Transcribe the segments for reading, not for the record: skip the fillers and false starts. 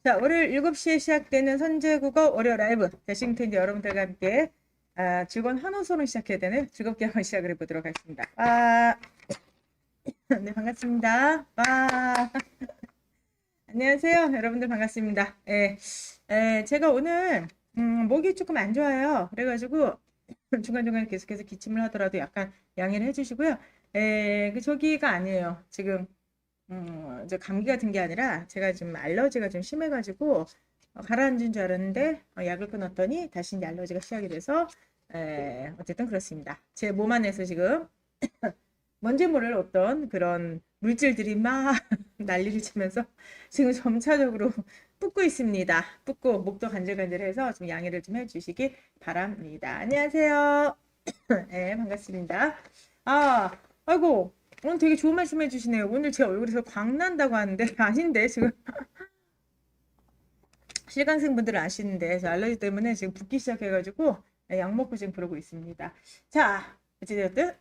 자, 월요일 7시에 시작되는 선제국어 월요 라이브. 대싱트 이제 여러분들과 함께 즐거운 한호소로 시작해야 되는 즐겁게 한번 시작을 해보도록 하겠습니다. 네, 반갑습니다. 안녕하세요. 여러분들 반갑습니다. 제가 오늘 목이 조금 안 좋아요. 그래가지고 중간중간 계속해서 기침을 하더라도 약간 양해를 해주시고요. 저기가 아니에요. 지금 이제 감기가 든 게 아니라 제가 지금 알러지가 좀 심해가지고 가라앉은 줄 알았는데 약을 끊었더니 다시 이제 알러지가 시작이 돼서 어쨌든 그렇습니다. 제 몸 안에서 지금 뭔지 모를 어떤 그런 물질들이 막 난리를 치면서 지금 점차적으로 붓고 있습니다. 붓고 목도 간질간질해서 좀 양해를 좀 해주시기 바랍니다. 안녕하세요. 네, 반갑습니다. 아이고, 오늘 되게 좋은 말씀 해주시네요. 오늘 제 얼굴에서 광 난다고 하는데, 아닌데, 지금. 실감생 분들은 아시는데, 저 알러지 때문에 지금 붓기 시작해가지고, 약 먹고 지금 그러고 있습니다. 자, 어찌되었든,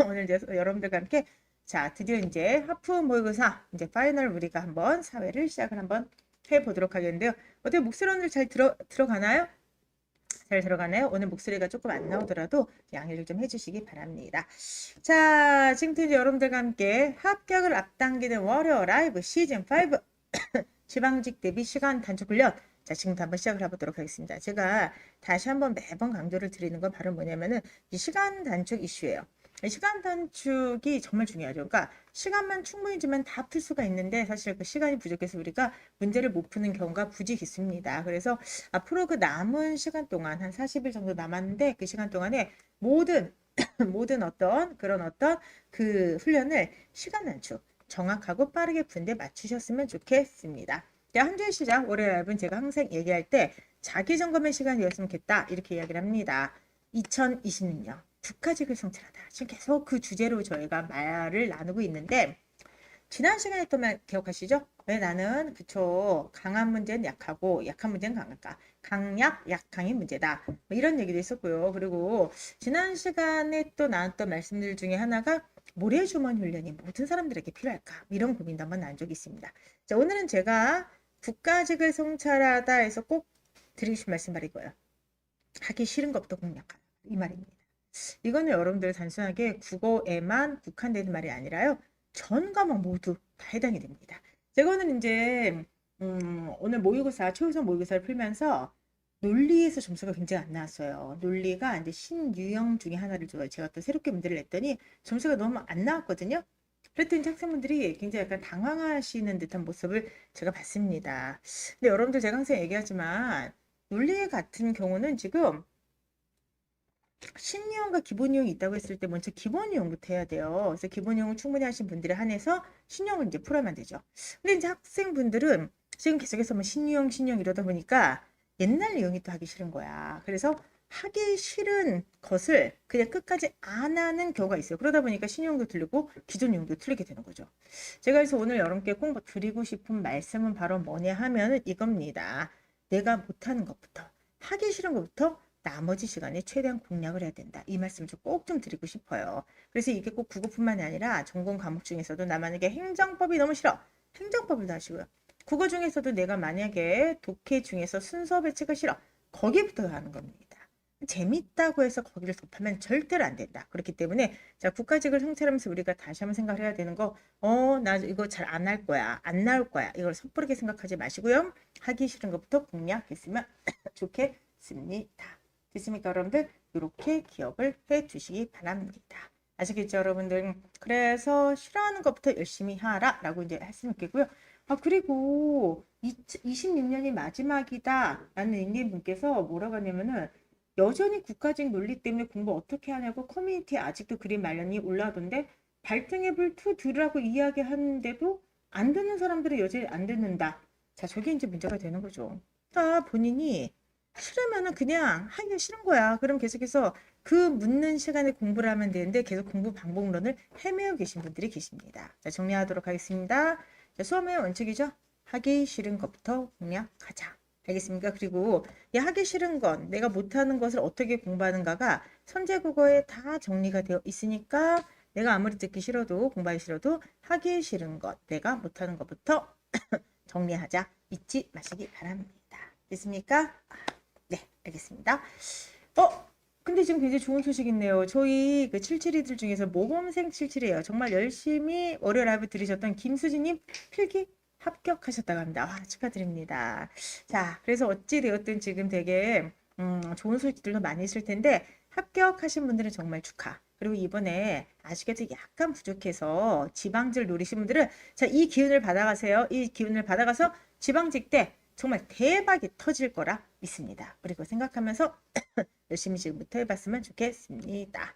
오늘 이제 여러분들과 함께, 자, 드디어 이제 하프 모의고사, 이제 파이널 우리가 한번 사회를 시작을 한번 해보도록 하겠는데요. 어떻게 목소리 오늘 잘 들어가나요? 잘 들어가나요? 오늘 목소리가 조금 안 나오더라도 양해를 좀 해주시기 바랍니다. 자, 지금부터 여러분들과 함께 합격을 앞당기는 월요 라이브 시즌 5 지방직 대비 시간 단축 훈련. 자, 지금부터 한번 시작을 해보도록 하겠습니다. 제가 다시 한번 매번 강조를 드리는 건 바로 뭐냐면은 이 시간 단축 이슈예요. 시간 단축이 정말 중요하죠. 그러니까 시간만 충분히 주면 다 풀 수가 있는데 사실 그 시간이 부족해서 우리가 문제를 못 푸는 경우가 부지 있습니다. 그래서 앞으로 그 남은 시간 동안 한 40일 정도 남았는데 그 시간 동안에 모든 모든 어떤 그 훈련을 시간 단축 정확하고 빠르게 푼데 맞추셨으면 좋겠습니다. 한 주의 시작 월요일 얇은 제가 항상 얘기할 때 자기 점검의 시간이었으면 좋겠다 이렇게 이야기를 합니다. 2026년 국가직을 성찰하다. 지금 계속 그 주제로 저희가 말을 나누고 있는데 지난 시간에 또 말 기억하시죠? 왜 나는 그쵸 강한 문제는 약하고 약한 문제는 강할까? 강약 약강이 문제다. 뭐 이런 얘기도 있었고요. 그리고 지난 시간에 또 나눴던 말씀들 중에 하나가 모래주머니 훈련이 모든 사람들에게 필요할까? 이런 고민도 한번 나눈 적이 있습니다. 자, 오늘은 제가 국가직을 성찰하다 해서 꼭 드리고 싶은 말씀 바로 이거예요. 하기 싫은 것부터 공략하라. 이 말입니다. 이거는 여러분들 단순하게 국어에만 국한되는 말이 아니라요. 전 과목 모두 다 해당이 됩니다. 제가 오늘 이제 오늘 모의고사 초유선 모의고사를 풀면서 논리에서 점수가 굉장히 안 나왔어요. 논리가 이제 신유형 중에 하나를 줘요. 제가 또 새롭게 문제를 냈더니 점수가 너무 안 나왔거든요. 그랬더니 학생분들이 굉장히 약간 당황하시는 듯한 모습을 제가 봤습니다. 근데 여러분들 제가 항상 얘기하지만 논리 같은 경우는 지금 신유형과 기본유형이 있다고 했을 때 먼저 기본유형부터 해야 돼요. 그래서 기본유형을 충분히 하신 분들에 한해서 신유형을 이제 풀어야만 되죠. 근데 이제 학생분들은 지금 계속해서 뭐 신유형 이러다 보니까 옛날 유형이 또 하기 싫은 거야. 그래서 하기 싫은 것을 그냥 끝까지 안 하는 경우가 있어요. 그러다 보니까 신유형도 틀리고 기존 유형도 틀리게 되는 거죠. 제가 그래서 오늘 여러분께 꼭 드리고 싶은 말씀은 바로 뭐냐 하면은 이겁니다. 내가 못하는 것부터 하기 싫은 것부터 나머지 시간에 최대한 공략을 해야 된다. 이 말씀 좀 꼭 좀 드리고 싶어요. 그래서 이게 꼭 국어뿐만이 아니라 전공 과목 중에서도 나 만약에 행정법이 너무 싫어. 행정법을 다 하시고요. 국어 중에서도 내가 만약에 독해 중에서 순서 배치가 싫어. 거기부터 하는 겁니다. 재밌다고 해서 거기를 접하면 절대로 안 된다. 그렇기 때문에 자 국가직을 성찰하면서 우리가 다시 한번 생각을 해야 되는 거 나 이거 잘 안 할 거야. 안 나올 거야. 이걸 섣부르게 생각하지 마시고요. 하기 싫은 것부터 공략했으면 좋겠습니다. 됐습니까, 여러분들? 이렇게 기억을 해 주시기 바랍니다. 아시겠죠, 여러분들? 그래서 싫어하는 것부터 열심히 하라 라고 이제 했으면 좋겠고요. 그리고 26년이 마지막이다 라는 닉네임분께서 뭐라고 하냐면은 여전히 국가직 논리 때문에 공부 어떻게 하냐고 커뮤니티에 아직도 글이 말년이 올라오던데 발등앱을 들으라고 이야기하는데도 안 듣는 사람들은 여전히 안 듣는다. 자, 저게 이제 문제가 되는 거죠. 그러니까 본인이 싫으면은 그냥 하기가 싫은 거야. 그럼 계속해서 그 묻는 시간에 공부를 하면 되는데 계속 공부 방법론을 헤매어 계신 분들이 계십니다. 자, 정리하도록 하겠습니다. 자, 수험의 원칙이죠. 하기 싫은 것부터 공략하자. 알겠습니까? 그리고 이 하기 싫은 건 내가 못하는 것을 어떻게 공부하는가가 선제국어에 다 정리가 되어 있으니까 내가 아무리 듣기 싫어도 공부하기 싫어도 하기 싫은 것, 내가 못하는 것부터 정리하자. 잊지 마시기 바랍니다. 됐습니까? 네, 알겠습니다. 근데 지금 굉장히 좋은 소식 있네요. 저희 그 77이들 중에서 모범생 77이에요. 정말 열심히 월요 라이브 들으셨던 김수진님 필기 합격하셨다고 합니다. 와, 축하드립니다. 자, 그래서 어찌되었든 지금 되게 좋은 소식들도 많이 있을 텐데 합격하신 분들은 정말 축하. 그리고 이번에 아시겠죠? 약간 부족해서 지방직을 노리신 분들은 자, 이 기운을 받아가세요. 이 기운을 받아가서 지방직 때 정말 대박이 터질 거라 믿습니다. 그리고 생각하면서 열심히 지금부터 해봤으면 좋겠습니다.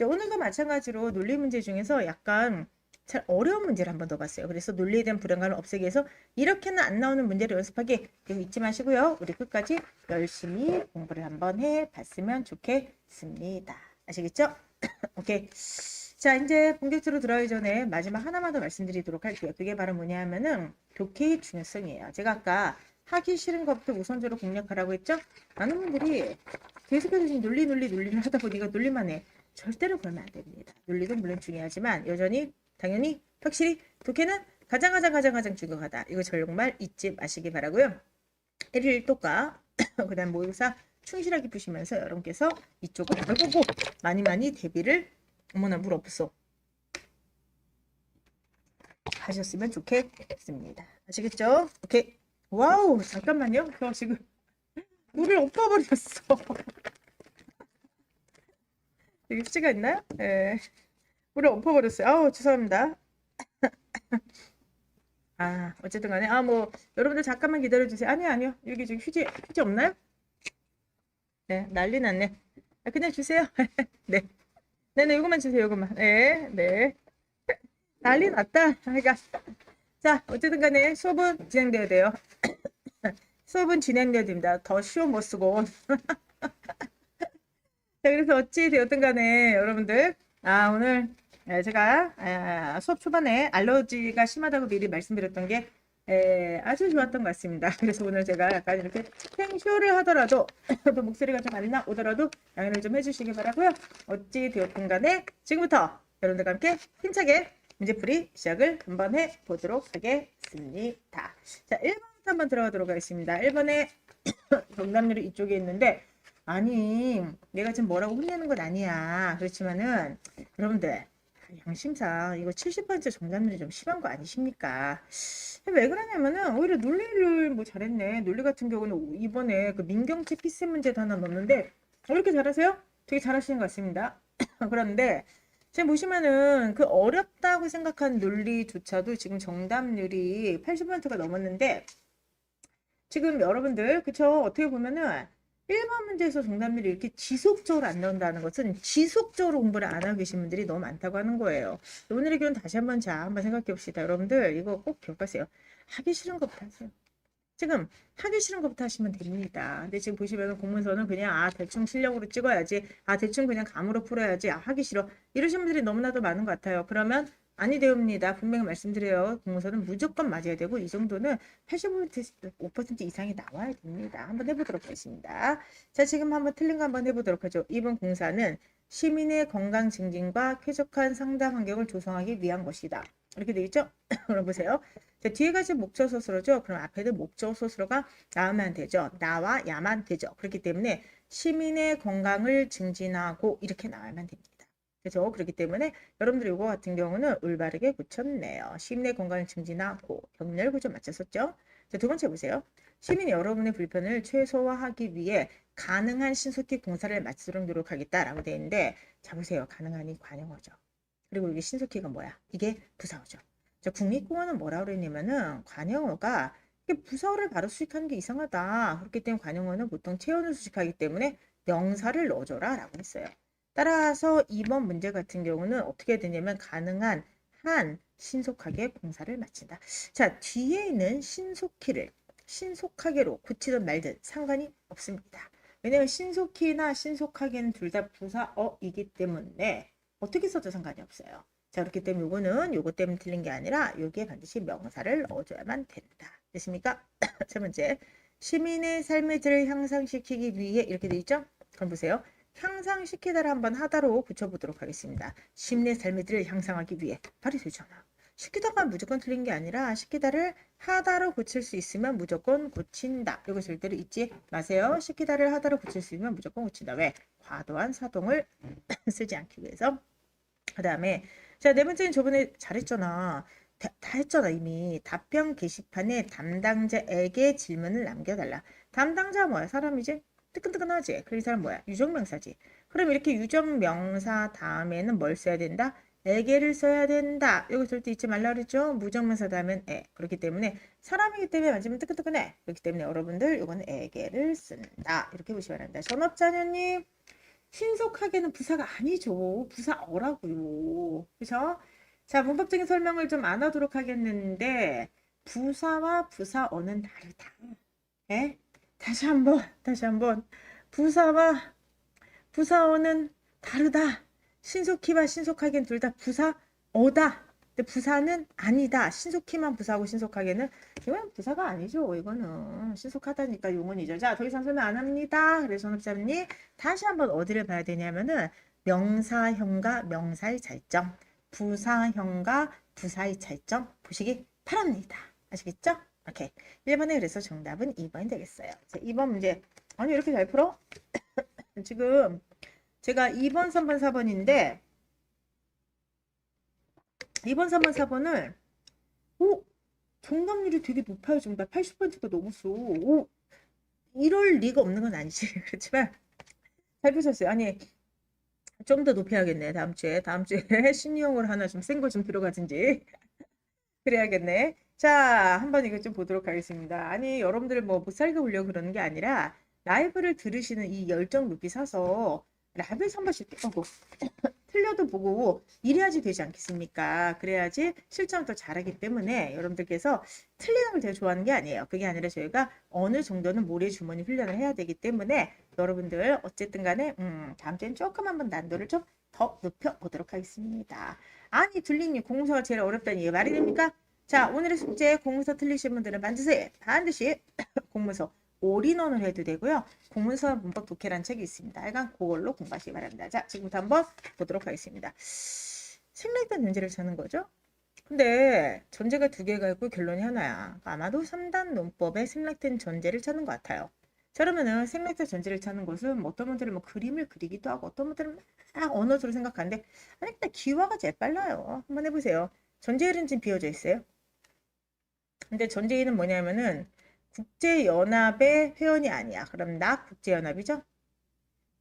오늘도 마찬가지로 논리 문제 중에서 약간 잘 어려운 문제를 한번 넣어봤어요. 그래서 논리에 대한 불안감을 없애기 위해서 이렇게는 안 나오는 문제를 연습하기 그럼 잊지 마시고요. 우리 끝까지 열심히 공부를 한번 해봤으면 좋겠습니다. 아시겠죠? 오케이. 자, 이제 본격적으로 들어가기 전에 마지막 하나만 더 말씀드리도록 할게요. 그게 바로 뭐냐 하면은 독해의 중요성이에요. 제가 아까 하기 싫은 것부터 우선적으로 공략하라고 했죠? 많은 분들이 계속해서 지금 논리를 하다 보니까 논리만 해. 절대로 그러면 안 됩니다. 논리도 물론 중요하지만 여전히 당연히 확실히 독해는 가장 중요하다. 이거 정말 잊지 마시기 바라고요. 1일 1독과 그 다음 모의고사 충실하게 푸시면서 여러분께서 이쪽을 보고 많이 대비를 어머나 물 없어 하셨으면 좋겠습니다. 아시겠죠? 오케이. 와우 잠깐만요. 저 지금 물을 엎어버렸어. 여기 수치가 있나요? 네. 물을 엎어버렸어요. 아우 죄송합니다. 아 어쨌든 간에 뭐 여러분들 잠깐만 기다려주세요. 아니요 여기 지금 휴지 없나요? 네 난리 났네. 그냥 주세요. 네. 네네 요것만 주세요. 요것만. 네. 난리 났다. 그러니까 자 어쨌든 간에 수업은 진행되어야 돼요. 수업은 진행되어야 됩니다. 더 쉬워 못 쓰고. 자, 그래서 어찌 되었든 간에 여러분들 오늘 제가 수업 초반에 알러지가 심하다고 미리 말씀드렸던 게 아주 좋았던 것 같습니다. 그래서 오늘 제가 약간 이렇게 생쇼를 하더라도 또 목소리가 좀 안 나오더라도 양해를 좀 해주시기 바라고요. 어찌 되었든 간에 지금부터 여러분들과 함께 힘차게 문제풀이 시작을 한번 해보도록 하겠습니다. 자, 1번부터 한번 들어가도록 하겠습니다. 1번에 정답률이 이쪽에 있는데 아니 내가 지금 뭐라고 혼내는 건 아니야. 그렇지만은 여러분들 양심상 이거 70% 정답률이 좀 심한 거 아니십니까? 왜 그러냐면은 오히려 논리를 뭐 잘했네. 논리 같은 경우는 이번에 그 민경채 피셋 문제도 하나 넣었는데 왜 이렇게 잘하세요? 되게 잘하시는 것 같습니다. 그런데 지금 보시면은 그 어렵다고 생각한 논리조차도 지금 정답률이 80%가 넘었는데 지금 여러분들 그쵸? 어떻게 보면은 1번 문제에서 정답률이 이렇게 지속적으로 안 나온다는 것은 지속적으로 공부를 안 하고 계신 분들이 너무 많다고 하는 거예요. 오늘의 교훈 다시 한번 한번 생각해 봅시다. 여러분들 이거 꼭 기억하세요. 하기 싫은 것부터 하세요. 지금 하기 싫은 것부터 하시면 됩니다. 근데 지금 보시면 공문서는 그냥 대충 실력으로 찍어야지 대충 그냥 감으로 풀어야지 하기 싫어 이러신 분들이 너무나도 많은 것 같아요. 그러면 아니 되옵니다. 분명히 말씀드려요. 공문서는 무조건 맞아야 되고 이 정도는 85% 이상이 나와야 됩니다. 한번 해보도록 하겠습니다. 자 지금 한번 틀린 거 한번 해보도록 하죠. 이번 공사는 시민의 건강 증진과 쾌적한 상담 환경을 조성하기 위한 것이다. 이렇게 되어 있죠? 그럼 보세요. 자, 뒤에가 지금 목적 소스로죠. 그럼 앞에는 목적 소스로가 나오면 되죠. 나와야만 되죠. 그렇기 때문에 시민의 건강을 증진하고 이렇게 나와야만 됩니다. 그렇죠? 그렇기 때문에 여러분들 이거 같은 경우는 올바르게 고쳤네요. 시민의 건강을 증진하고 병렬 구조 맞췄었죠? 자, 두 번째 보세요. 시민 여러분의 불편을 최소화하기 위해 가능한 신속히 공사를 마치도록 노력하겠다라고 되어 있는데 자 보세요. 가능한이 관용어죠. 그리고 이게 신속히가 뭐야? 이게 부사어죠. 자, 국립공원은 뭐라 그랬냐면은 관용어가 이게 부사어를 바로 수식하는 게 이상하다. 그렇기 때문에 관용어는 보통 체온을 수식하기 때문에 명사를 넣어줘라 라고 했어요. 따라서 2번 문제 같은 경우는 어떻게 되냐면 가능한 한 신속하게 공사를 마친다. 자, 뒤에 있는 신속히를 신속하게로 고치든 말든 상관이 없습니다. 왜냐면 신속히나 신속하게는 둘 다 부사어이기 때문에 어떻게 써도 상관이 없어요. 자, 그렇기 때문에 요거는 요거 때문에 틀린 게 아니라 여기에 반드시 명사를 넣어줘야만 된다. 됐습니까? 세 번째, 시민의 삶의 질을 향상시키기 위해 이렇게 돼 있죠? 그럼 보세요. 향상시키다를 한번 하다로 고쳐보도록 하겠습니다. 심리의 삶의 질을 향상하기 위해 발이 되잖아. 시키다가 무조건 틀린 게 아니라 시키다를 하다로 고칠 수 있으면 무조건 고친다. 이거 절대로 잊지 마세요. 시키다를 하다로 고칠 수 있으면 무조건 고친다. 왜? 과도한 사동을 쓰지 않기 위해서. 그 다음에 자, 네 번째는 저번에 잘했잖아. 다 했잖아 이미. 답변 게시판에 담당자에게 질문을 남겨달라. 담당자 뭐야? 사람이지? 뜨끈뜨끈하지? 그럼 이 사람 뭐야? 유정명사지. 그럼 이렇게 유정명사 다음에는 뭘 써야 된다? 에게를 써야 된다. 이거 절대 잊지 말라 그랬죠? 무정명사 다음엔 에. 그렇기 때문에 사람이기 때문에 맞으면 뜨끈뜨끈해. 그렇기 때문에 여러분들 이거는 에게를 쓴다. 이렇게 보시면 합니다. 전업자녀님. 신속하게는 부사가 아니죠. 부사어라고요. 그죠? 자, 문법적인 설명을 좀 안 하도록 하겠는데 부사와 부사어는 다르다. 예? 다시 한번. 부사와 부사어는 다르다. 신속히와 신속하게는 둘 다 부사어다. 근데 부사는 아니다. 신속히만 부사하고 신속하게는 이건 부사가 아니죠. 이거는 신속하다니까 용언이죠. 자, 더 이상 설명 안 합니다. 그래서 전업자님 다시 한번 어디를 봐야 되냐면은 명사형과 명사의 차이점, 부사형과 부사의 차이점 보시기 바랍니다. 아시겠죠? 오케이. 1번에 그래서 정답은 2번이 되겠어요. 자, 2번 문제. 아니 이렇게 잘 풀어? 지금 제가 2번, 3번, 4번인데 2번, 3번, 4번을 오! 정답률이 되게 높아요. 정답 80%가 넘었어. 오! 이럴 리가 없는 건 아니지. 그렇지만 잘 푸셨어요. 아니 좀 더 높여야겠네. 다음 주에 신유형으로 하나 좀 센 거 좀 들어가든지 그래야겠네. 자, 한번 이거 좀 보도록 하겠습니다. 아니 여러분들 뭐 못 살게 보려고 그러는 게 아니라 라이브를 들으시는 이 열정 높이 사서 라이브에서 한 번씩 보고 틀려도 보고 이래야지 되지 않겠습니까? 그래야지 실전을 더 잘하기 때문에 여러분들께서 틀리는 걸 되게 좋아하는 게 아니에요. 그게 아니라 저희가 어느 정도는 모래주머니 훈련을 해야 되기 때문에 여러분들 어쨌든 간에 다음 주엔 조금 한번 난도를 좀 더 높여보도록 하겠습니다. 아니 둘리님 공부서가 제일 어렵다니 이게 말이 됩니까? 자, 오늘의 숙제 공문서 틀리신 분들은 반드시 공문서 올인원을 해도 되고요. 공문서 문법 독해라는 책이 있습니다. 하여간 그걸로 공부하시기 바랍니다. 자, 지금부터 한번 보도록 하겠습니다. 생략된 전제를 찾는 거죠. 근데 전제가 두 개가 있고 결론이 하나야. 아마도 3단 논법에 생략된 전제를 찾는 것 같아요. 자, 그러면은 생략된 전제를 찾는 것은 뭐 어떤 분들은 뭐 그림을 그리기도 하고 어떤 분들은 막 언어적으로 생각하는데 아니 일단 기화가 제일 빨라요. 한번 해보세요. 전제일은 지금 비어져 있어요. 근데 전제일은 뭐냐면은 국제연합의 회원이 아니야. 그럼 나 국제연합이죠?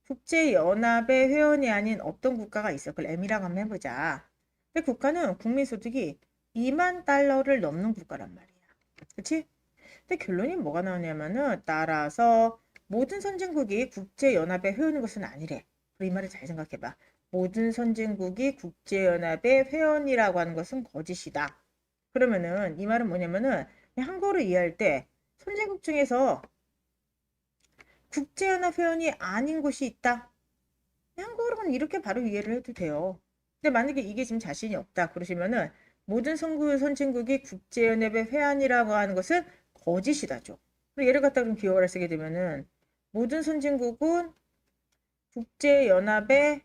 국제연합의 회원이 아닌 어떤 국가가 있어. 그걸 M이라고 한번 해보자. 근데 국가는 국민소득이 2만 달러를 넘는 국가란 말이야. 그치? 근데 결론이 뭐가 나오냐면은 따라서 모든 선진국이 국제연합의 회원인 것은 아니래. 그럼 이 말을 잘 생각해봐. 모든 선진국이 국제연합의 회원이라고 하는 것은 거짓이다. 그러면은 이 말은 뭐냐면은 한국어로 이해할 때 선진국 중에서 국제연합 회원이 아닌 곳이 있다. 한국어로는 이렇게 바로 이해를 해도 돼요. 근데 만약에 이게 지금 자신이 없다 그러시면은 모든 선진국이 국제연합의 회원이라고 하는 것은 거짓이다죠. 그리고 예를 갖다 그럼 기억을 쓰게 되면은 모든 선진국은 국제연합의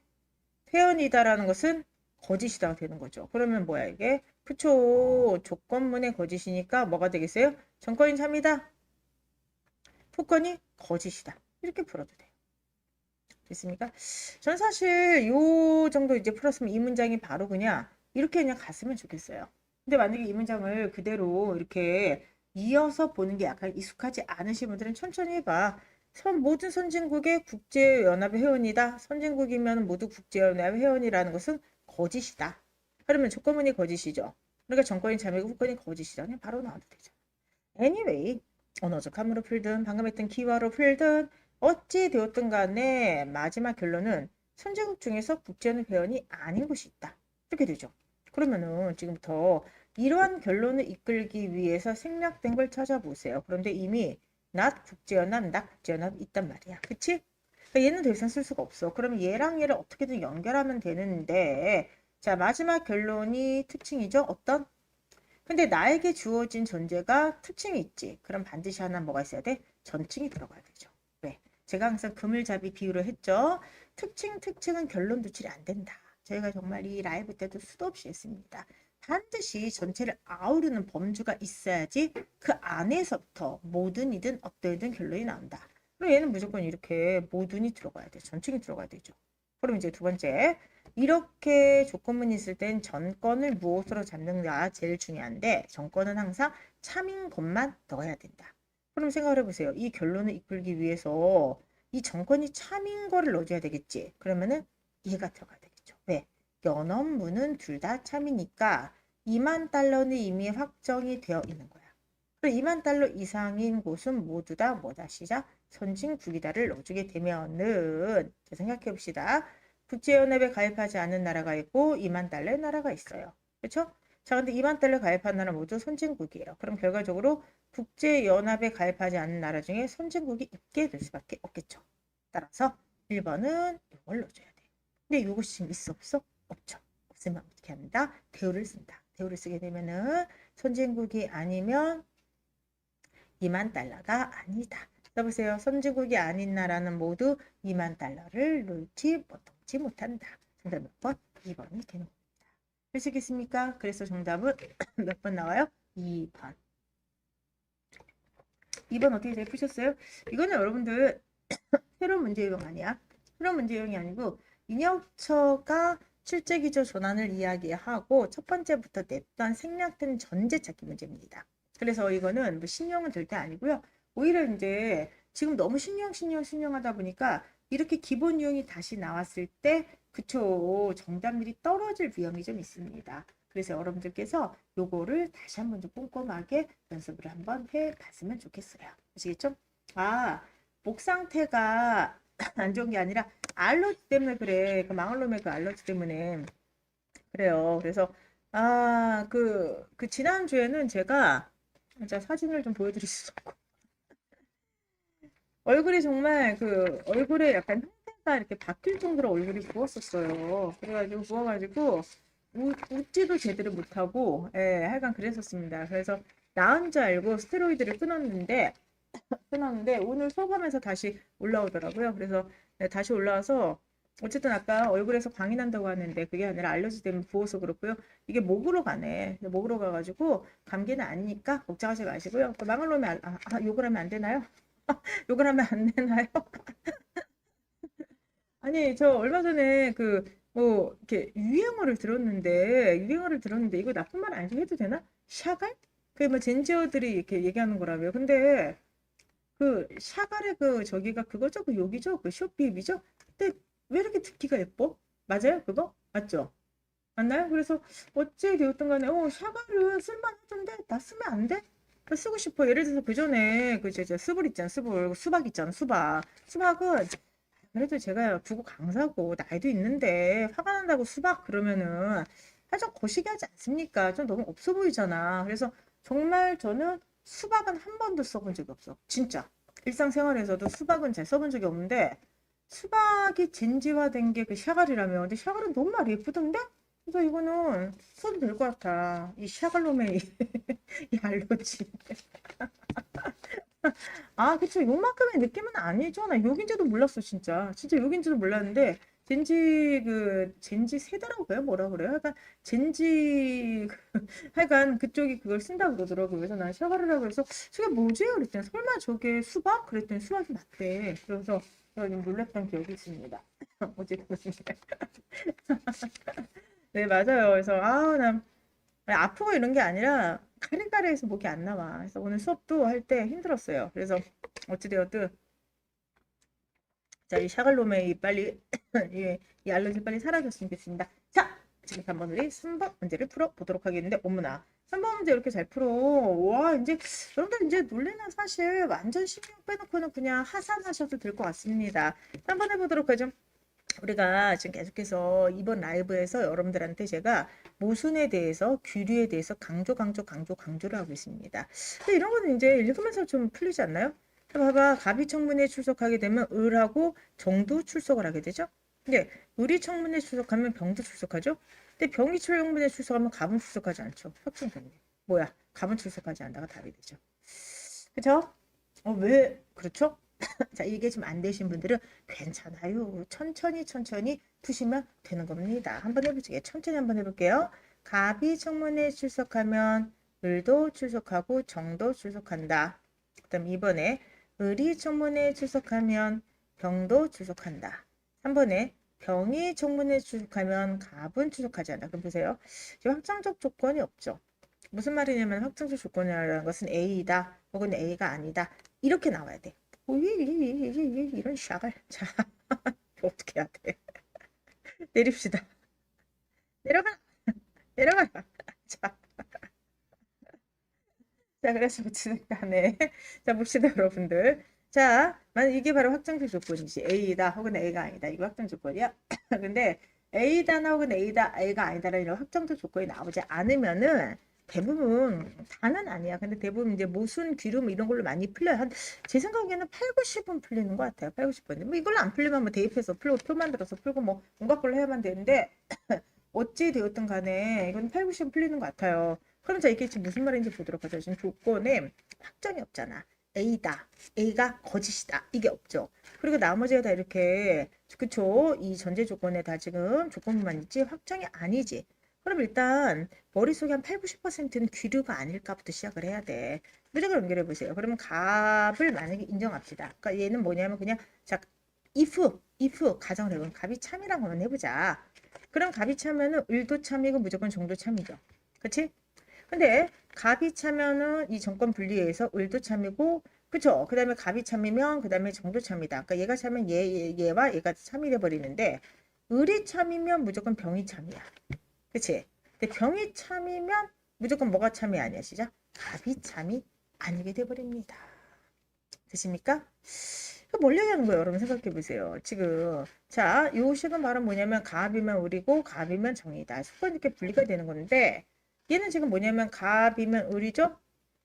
회원이다라는 것은 거짓이다 되는 거죠. 그러면 뭐야 이게? 그쵸. 조건문의 거짓이니까 뭐가 되겠어요? 정권이 참이다. 토건이 거짓이다. 이렇게 풀어도 돼요. 됐습니까? 전 사실 요 정도 이제 풀었으면 이 문장이 바로 이렇게 그냥 갔으면 좋겠어요. 근데 만약에 이 문장을 그대로 이렇게 이어서 보는 게 약간 익숙하지 않으신 분들은 천천히 해봐. 모든 선진국의 국제연합의 회원이다. 선진국이면 모두 국제연합의 회원이라는 것은 거짓이다. 그러면 조건문이 거짓이죠. 그러니까 정권이 참이고 후권이 거짓이다. 그냥 바로 나와도 되죠. Anyway, 언어적 함으로 풀든 방금 했던 키워로 풀든 어찌 되었든 간에 마지막 결론은 선진국 중에서 국제연합 회원이 아닌 곳이 있다. 이렇게 되죠. 그러면은 지금부터 이러한 결론을 이끌기 위해서 생략된 걸 찾아보세요. 그런데 이미 not 국제연합 있단 말이야. 그치? 그러니까 얘는 더 이상 쓸 수가 없어. 그러면 얘랑 얘를 어떻게든 연결하면 되는데 자 마지막 결론이 특징이죠. 어떤? 근데 나에게 주어진 존재가 특징이 있지. 그럼 반드시 하나 뭐가 있어야 돼? 전칭이 들어가야 되죠. 왜? 제가 항상 그물잡이 비유를 했죠. 특징은 결론 도출이 안 된다. 저희가 정말 이 라이브 때도 수도 없이 했습니다. 반드시 전체를 아우르는 범주가 있어야지 그 안에서부터 뭐든 이든 어떠이든 결론이 나온다. 그럼 얘는 무조건 이렇게 모든이 들어가야 돼. 전층이 들어가야 되죠. 그럼 이제 두 번째, 이렇게 조건문이 있을 땐 전건을 무엇으로 잡는가 제일 중요한데 전건은 항상 참인 것만 넣어야 된다. 그럼 생각을 해보세요. 이 결론을 이끌기 위해서 이 전건이 참인 거를 넣어줘야 되겠지. 그러면은 얘가 들어가야 되겠죠. 왜? 연업문은 둘 다 참이니까 2만 달러는 이미 확정이 되어 있는 거야. 그리고 2만 달러 이상인 곳은 모두 다 뭐다 시작 선진국이다를 넣어주게 되면은 생각해 봅시다. 국제연합에 가입하지 않은 나라가 있고 2만 달러의 나라가 있어요. 그렇죠? 자, 근데 2만 달러 가입한 나라 모두 선진국이에요. 그럼 결과적으로 국제연합에 가입하지 않은 나라 중에 선진국이 있게 될 수밖에 없겠죠. 따라서 1번은 이걸 넣어줘야 돼. 근데 이것이 지금 있어 없어? 없죠. 없으면 어떻게 합니다? 대우를 쓴다. 대우를 쓰게 되면은 선진국이 아니면 2만 달러가 아니다. 써보세요. 선진국이 아닌 나라는 모두 2만 달러를 넣지 못한다. 정답 몇 번? 2번이 되는 겁니다. 되시겠습니까? 그래서 정답은 몇 번 나와요? 2번. 2번 어떻게 잘 푸셨어요? 이거는 여러분들 새로운 문제 유형 아니야. 새로운 문제 유형이 아니고 인혁처가 실제기조 전환을 이야기하고 첫 번째부터 냈던 생략된 전제 찾기 문제입니다. 그래서 이거는 뭐 신용은 절대 아니고요. 오히려 이제 지금 너무 신용하다 보니까 이렇게 기본 유형이 다시 나왔을 때 그쵸 정답률이 떨어질 위험이 좀 있습니다. 그래서 여러분들께서 요거를 다시 한번 좀 꼼꼼하게 연습을 한번 해봤으면 좋겠어요. 아시겠죠? 아, 목 상태가 안 좋은 게 아니라 알러지 때문에 그래. 그 망울놈의 그 알러지 때문에 그래요. 그래서 그 지난주에는 제가 사진을 좀 보여드릴 수 없고 얼굴이 정말 그 얼굴에 약간 형태가 이렇게 바뀔 정도로 얼굴이 부었었어요. 그래가지고 부어가지고 웃지도 제대로 못하고 하여간 그랬었습니다. 그래서 나은 줄 알고 스테로이드를 끊었는데 오늘 수업하면서 다시 올라오더라고요. 그래서 다시 올라와서 어쨌든 아까 얼굴에서 광이 난다고 하는데 그게 아니라 알러지 때문에 부어서 그렇고요. 이게 목으로 가네. 목으로 가가지고 감기는 아니니까 걱정하지 마시고요. 그 망을 놓으면 욕을 하면 안 되나요? 욕을 하면 안 되나요? 아니 저 얼마 전에 그 뭐 이렇게 유행어를 들었는데 이거 나쁜 말 아니지 해도 되나? 샤갈? 그 뭐 젠지어들이 이렇게 얘기하는 거라고요. 근데 그 샤갈의 그 저기가 그거죠? 그 욕이죠? 그 쇼비입이죠? 근데 왜 이렇게 듣기가 예뻐? 맞아요? 그거? 맞죠? 맞나요? 그래서 어째 되었든 간에 샤갈은 쓸만하던데 나 쓰면 안 돼? 나 쓰고 싶어. 예를 들어서 그 전에 그 저 스불 있잖아. 스불 수박 있잖아. 수박은 그래도 제가 국어 강사고 나이도 있는데 화가 난다고 수박 그러면은 살짝 거시기하지 않습니까? 좀 너무 없어 보이잖아. 그래서 정말 저는 수박은 한 번도 써본 적이 없어. 진짜. 일상생활에서도 수박은 잘 써본 적이 없는데 수박이 진지화된 게 그 샤갈이라며. 근데 샤갈은 너무 말이 예쁘던데? 그래서 이거는 써도 될 것 같아. 이 샤갈놈의 이 알러지. 그쵸. 요만큼의 느낌은 아니죠. 나 욕인지도 몰랐어, 진짜. 진짜 욕인지도 몰랐는데, 젠지 세대라고 해요? 뭐라 그래요? 하여간, 하여간 그쪽이 그걸 쓴다고 그러더라고요. 그래서 난 샤가르라고 해서, 저게 뭐지? 그랬더니, 설마 저게 수박? 그랬더니 수박이 맞대. 그래서 제가 좀 놀랐던 기억이 있습니다. 어쨌든. 네, 맞아요. 그래서, 난 아프고 이런 게 아니라 가래가래해서 목이 안 나와. 그래서 오늘 수업도 할 때 힘들었어요. 그래서 어찌되었든 자, 이 샤갈롬의 빨리 이 알러지 빨리 사라졌으면 좋겠습니다. 자, 지금 3번 우리 3번 문제를 풀어보도록 하겠는데 어머나 3번 문제 이렇게 잘 풀어. 와 이제 여러분들 이제 놀래는 사실 완전 신경 빼놓고는 그냥 하산하셔도 될 것 같습니다. 3번 해보도록 하죠. 우리가 지금 계속해서 이번 라이브에서 여러분들한테 제가 모순에 대해서 규律에 대해서 강조를 하고 있습니다. 근데 이런 거는 이제 읽으면서 좀 풀리지 않나요? 봐봐 갑이 청문회에 출석하게 되면 을하고 정도 출석을 하게 되죠. 근데 을이 청문회에 출석하면 병도 출석하죠. 근데 병이 청문회에 출석하면 갑은 출석하지 않죠. 확정됐네. 뭐야 갑은 출석하지 않다가 답이 되죠. 그쵸? 왜 그렇죠? 자, 이게 좀 안 되신 분들은 괜찮아요. 천천히 푸시면 되는 겁니다. 한번 해보시게. 천천히 한번 해볼게요. 갑이 청문회에 출석하면 을도 출석하고 정도 출석한다. 그다음 2번에 을이 청문회에 출석하면 병도 출석한다. 3번에 병이 청문회에 출석하면 갑은 출석하지 않는다. 그럼 보세요. 지금 확정적 조건이 없죠. 무슨 말이냐면 확정적 조건이라는 것은 A이다 혹은 A가 아니다. 이렇게 나와야 돼. 이런 샥을. 자, 어떻게 해야 돼? 내립시다. 내려가, 내려가. 자, 자, 그래서 어쨌든 간에. 자, 봅시다, 여러분들. 자, 만약 이게 바로 확정적 조건이지. A다 혹은 A가 아니다. 이거 확정 조건이야. 근데 A다나 혹은 A가 아니다라는 이런 확정적 조건이 나오지 않으면은 대부분 다는 아니야. 근데 대부분 이제 모순, 귀름 이런 걸로 많이 풀려요. 제 생각에는 8, 90은 풀리는 것 같아요. 8, 90은. 뭐 이걸로 안 풀리면 뭐 대입해서 풀고 표 만들어서 풀고 뭐 온갖 걸로 해야만 되는데 어찌 되었든 간에 이건 8, 90은 풀리는 것 같아요. 그럼 자 이게 지금 무슨 말인지 보도록 하죠. 지금 조건에 확정이 없잖아. A다. A가 거짓이다. 이게 없죠. 그리고 나머지가 다 이렇게 그쵸? 이 전제 조건에 다 지금 조건만 있지 확정이 아니지. 그럼 일단 머릿속에 한 8, 90%는 귀류가 아닐까부터 시작을 해야 돼. 무조건 연결해 보세요. 그러면 갑을 만약에 인정합시다. 그러니까 얘는 뭐냐면 그냥 자 if 가정을 해보면 갑이 참이라고 한번 해보자. 그럼 갑이 차면은 을도 참이고 무조건 정도 참이죠. 그치? 근데 갑이 차면은 이 정권 분리해서 을도 참이고 그쵸? 그 다음에 갑이 참이면 그 다음에 정도 참이다. 그러니까 얘가 차면 얘와 얘가 참이 돼버리는데 을이 참이면 무조건 병이 참이야. 그치? 근데 병이 참이면 무조건 뭐가 참이 아니야 시작? 갑이 참이 아니게 돼버립니다. 되십니까? 뭘 얘기하는 거예요? 여러분 생각해 보세요. 지금 자, 요 식은 말은 뭐냐면 갑이면 을이고 갑이면 정이다. 수건 이렇게 분리가 되는 건데 얘는 지금 뭐냐면 갑이면 을이죠?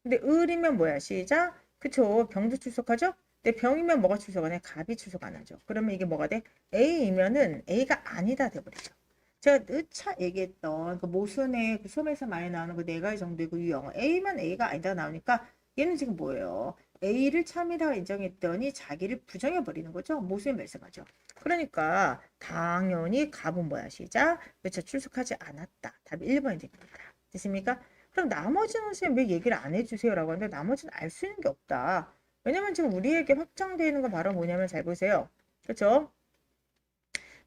근데 을이면 뭐야? 시작. 그쵸? 병도 출석하죠? 근데 병이면 뭐가 출석하냐? 갑이 출석 안 하죠. 그러면 이게 뭐가 돼? A이면은 A가 아니다 돼버리죠. 제가 느차 얘기했던 그 모순의 그 수업에서 많이 나오는 그 네 가지 정도의 그 유형 A면 A가 아니다 나오니까 얘는 지금 뭐예요? A를 참이라고 인정했더니 자기를 부정해 버리는 거죠. 모순이 말씀하죠. 그러니까 당연히 갑은 뭐야? 시작. 그렇죠. 출석하지 않았다. 답이 1번이 됩니다. 됐습니까? 그럼 나머지는 선생님 왜 얘기를 안 해주세요라고 하는데 나머지는 알 수 있는 게 없다. 왜냐면 지금 우리에게 확정되어 있는 건 바로 뭐냐면 잘 보세요. 그렇죠?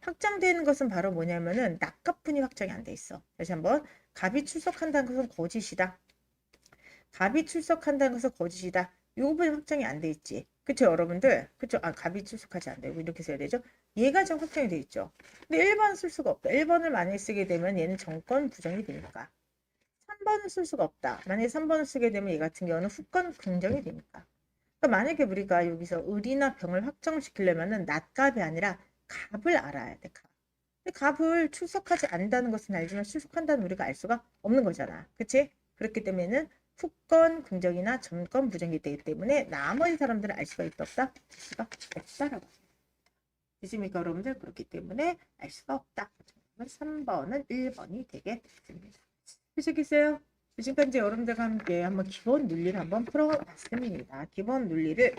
확정되어 있는 것은 바로 뭐냐면은 낙가뿐이 확정이 안 돼 있어. 다시 한번 갑이 출석한다는 것은 거짓이다. 갑이 출석한다는 것은 거짓이다. 이 부분이 확정이 안 돼 있지. 그쵸 여러분들? 그쵸? 아 갑이 출석하지 않는다. 이렇게 써야 되죠? 얘가 지금 확정이 돼 있죠. 근데 1번 쓸 수가 없다. 1번을 만약에 쓰게 되면 얘는 정권 부정이 되니까. 3번을 쓸 수가 없다. 만약에 3번을 쓰게 되면 얘 같은 경우는 후권 긍정이 되니까. 그러니까 만약에 우리가 여기서 을이나 병을 확정시키려면은 낫갑이 아니라 갑을 알아야 돼. 갑. 근데 갑을 출석하지 않는다는 것은 알지만 출석한다는 우리가 알 수가 없는 거잖아. 그치? 그렇기 때문에는 후권 긍정이나 전권 부정이 되기 때문에 나머지 사람들은 알 수가 있다 없다? 알 수가 없다라고. 되십니까 여러분들? 그렇기 때문에 알 수가 없다. 3번은 1번이 되겠습니다. 되시겠어요? 지금까지 여러분들과 함께 한번 기본 논리를 한번 풀어봤습니다. 기본 논리를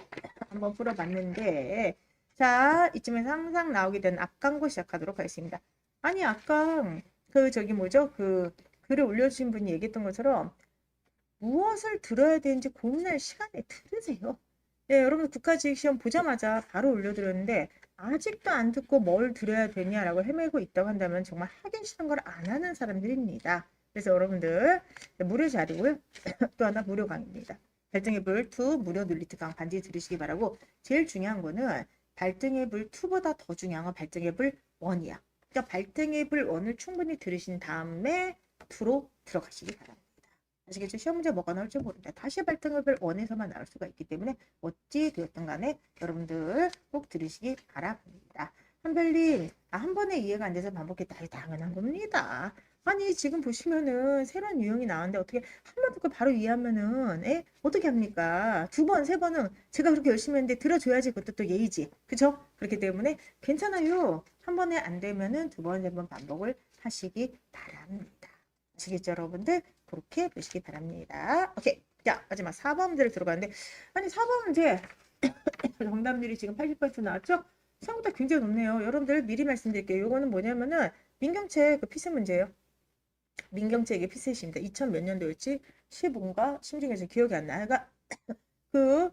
한번 풀어봤는데 자 이쯤에서 항상 나오게 되는 앞광고 시작하도록 하겠습니다. 아니 아까 그 저기 뭐죠? 그 글을 올려주신 분이 얘기했던 것처럼 무엇을 들어야 되는지 고민할 시간에 들으세요. 네, 여러분 국가지식시험 보자마자 바로 올려드렸는데 아직도 안 듣고 뭘 들어야 되냐라고 헤매고 있다고 한다면 정말 하기 싫은 걸 안 하는 사람들입니다. 그래서 여러분들 무료 자료고요. 또 하나 무료 강의입니다. 발등의 불 2 무료 논리특 강 반드시 들으시기 바라고 제일 중요한 거는 발등의 불 2보다 더 중요한 건 발등의 불 1이야. 그러니까 발등의 불 1을 충분히 들으신 다음에 2로 들어가시기 바랍니다. 아시겠죠? 시험 문제 뭐가 나올지 모른다. 다시 발등의 불 1에서만 나올 수가 있기 때문에 어찌 되었든 간에 여러분들 꼭 들으시기 바랍니다. 한별님, 한 번에 이해가 안 돼서 반복했다. 당연한 겁니다. 아니 지금 보시면은 새로운 유형이 나왔는데 어떻게 한 번 듣고 바로 이해하면은 어떻게 합니까? 두 번, 세 번은 제가 그렇게 열심히 했는데 들어줘야지 그것도 또 예의지. 그죠? 그렇기 때문에 괜찮아요. 한 번에 안 되면은 두 번, 세 번 반복을 하시기 바랍니다. 아시겠죠 여러분들? 그렇게 보시기 바랍니다. 오케이. 자 마지막 4번 문제를 들어가는데 아니 4번 문제 정답률이 지금 80% 나왔죠? 생각보다 굉장히 높네요. 여러분들 미리 말씀드릴게요. 요거는 뭐냐면은 민경채 그 피셋 문제예요. 민경채 이게 피셋입니다. 2000 몇 년도였지? 15인가? 심중에서 기억이 안 나. 그러니까 그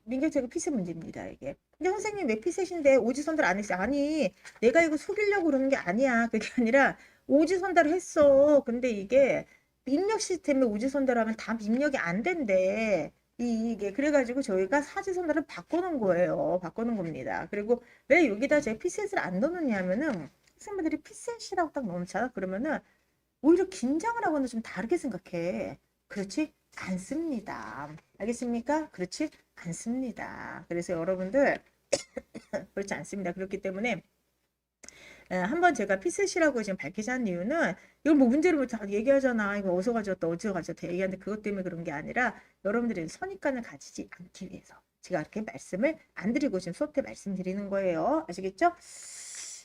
민경채가 피셋 문제입니다. 이게. 근데 선생님 왜 피셋인데 오지선달 안 했어? 아니 내가 이거 속이려고 그러는 게 아니야. 그게 아니라 오지선달을 했어. 근데 이게 입력 시스템에 오지선달하면 다 입력이 안 된대. 이게 그래가지고 저희가 사지선달을 바꾸는 거예요. 바꾸는 겁니다. 그리고 왜 여기다 제가 피셋을 안 넣느냐면은 학생분들이 피셋이라고 딱 넣잖아. 그러면은 오히려 긴장을 하거나 좀 다르게 생각해. 그렇지 않습니다. 알겠습니까? 그렇지 않습니다. 그래서 여러분들 그렇지 않습니다. 그렇기 때문에 한번 제가 피셋이라고 지금 밝히자는 이유는 이걸 뭐 문제를 뭐 다 얘기하잖아. 이거 어디서 가져왔다 어디서 가져왔다 얘기하는데 그것 때문에 그런 게 아니라 여러분들이 선입관을 가지지 않기 위해서 제가 이렇게 말씀을 안 드리고 지금 수업 때 말씀드리는 거예요. 아시겠죠?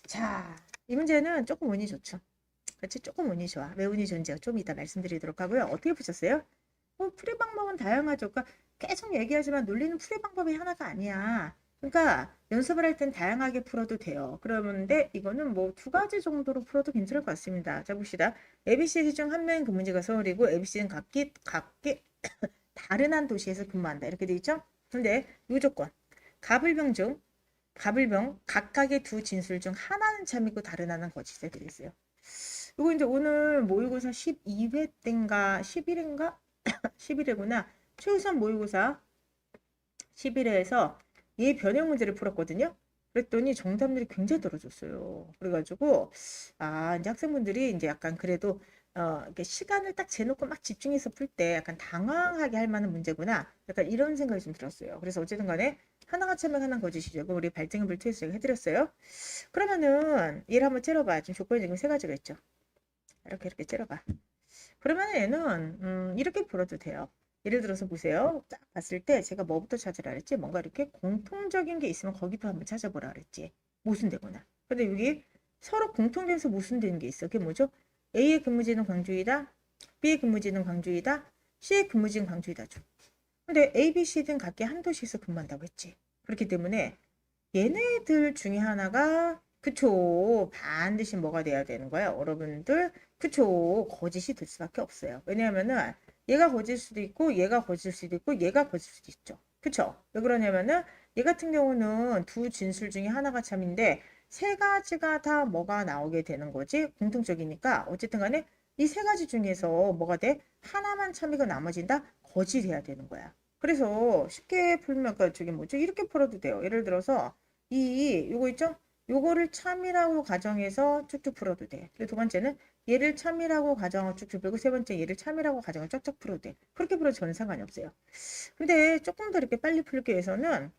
자, 이 문제는 조금 운이 좋죠. 그렇지? 조금 운이 좋아. 왜 운이 좋은지 좀 이따 말씀드리도록 하고요. 어떻게 푸셨어요? 풀이 방법은 다양하죠. 그러니까 계속 얘기하지만 논리는 풀이 방법이 하나가 아니야. 그러니까 연습을 할 땐 다양하게 풀어도 돼요. 그러는데 이거는 뭐 두 가지 정도로 풀어도 괜찮을 것 같습니다. 자 봅시다. ABCD 중 한 명인 근무지가 서울이고 ABC는 각기 다른 한 도시에서 근무한다. 이렇게 돼 있죠? 근데 이 조건 갑을병 중 갑을병 각각의 두 진술 중 하나는 참이고 다른 하나는 거짓에 되어 있어요. 이거 이제 오늘 모의고사 12회 때인가 11회인가 11회구나. 최우선 모의고사 11회에서 얘 변형 문제를 풀었거든요. 그랬더니 정답률이 굉장히 떨어졌어요. 그래가지고 이제 학생분들이 이제 약간 그래도 이렇게 시간을 딱 재놓고 막 집중해서 풀 때 약간 당황하게 할 만한 문제구나. 약간 이런 생각이 좀 들었어요. 그래서 어쨌든 간에 하나가 참여 하나는 거짓이죠. 그럼 우리 발등을 트에서 해드렸어요. 그러면은 얘를 한번 째려봐. 지금 조건이 지금 세 가지가 있죠. 이렇게 째려봐. 그러면 얘는 이렇게 풀어도 돼요. 예를 들어서 보세요. 딱 봤을 때 제가 뭐부터 찾으라 그랬지? 뭔가 이렇게 공통적인 게 있으면 거기부터 한번 찾아보라 그랬지. 모순되거나. 근데 여기 서로 공통돼서 모순되는 게 있어. 그게 뭐죠? A의 근무지는 광주이다. B의 근무지는 광주이다. C의 근무지는 광주이다죠. 근데 A, B, C는 각기 한 도시에서 근무한다고 했지. 그렇기 때문에 얘네들 중에 하나가 그쵸 반드시 뭐가 돼야 되는 거야 여러분들 그쵸 거짓이 될 수밖에 없어요. 왜냐하면은 얘가 거짓일 수도 있고 얘가 거짓일 수도 있고 얘가 거짓일 수도 있죠. 그쵸? 왜 그러냐면은 얘 같은 경우는 두 진술 중에 하나가 참인데 세 가지가 다 뭐가 나오게 되는 거지 공통적이니까 어쨌든 간에 이 세 가지 중에서 뭐가 돼? 하나만 참이고 나머지는 다 거짓해야 되는 거야. 그래서 쉽게 풀면 저기 뭐죠? 이렇게 풀어도 돼요. 예를 들어서 요거 있죠? 요거를 참이라고 가정해서 쭉쭉 풀어도 돼. 그리고 두 번째는 얘를 참이라고 가정을 쭉쭉 풀고 세 번째 얘를 참이라고 가정을 쫙쫙 풀어도 돼. 그렇게 풀어도 저는 상관이 없어요. 근데 조금 더 이렇게 빨리 풀기 위해서는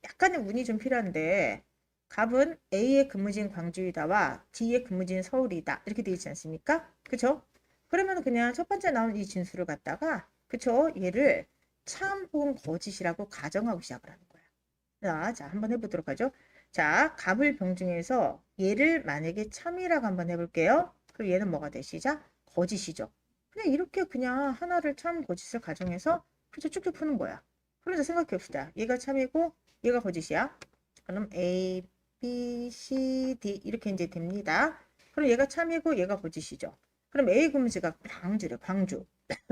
약간의 운이 좀 필요한데 갑은 A의 근무지인 광주이다와 D의 근무지인 서울이다. 이렇게 되어 있지 않습니까? 그쵸? 그러면 그냥 첫 번째 나온 이 진수를 갖다가 그쵸? 얘를 참 혹은 거짓이라고 가정하고 시작을 하는 거야. 자, 한번 해보도록 하죠. 자, 갑을 병중에서 얘를 만약에 참이라고 한번 해볼게요. 그럼 얘는 뭐가 돼? 시작? 거짓이죠. 그냥 이렇게 그냥 하나를 참 거짓을 가정해서 그저 쭉쭉 푸는 거야. 그러자 생각해 봅시다. 얘가 참이고 얘가 거짓이야. 그럼 A, B, C, D 이렇게 이제 됩니다. 그럼 얘가 참이고 얘가 거짓이죠. 그럼 A 근무지가 광주래, 광주.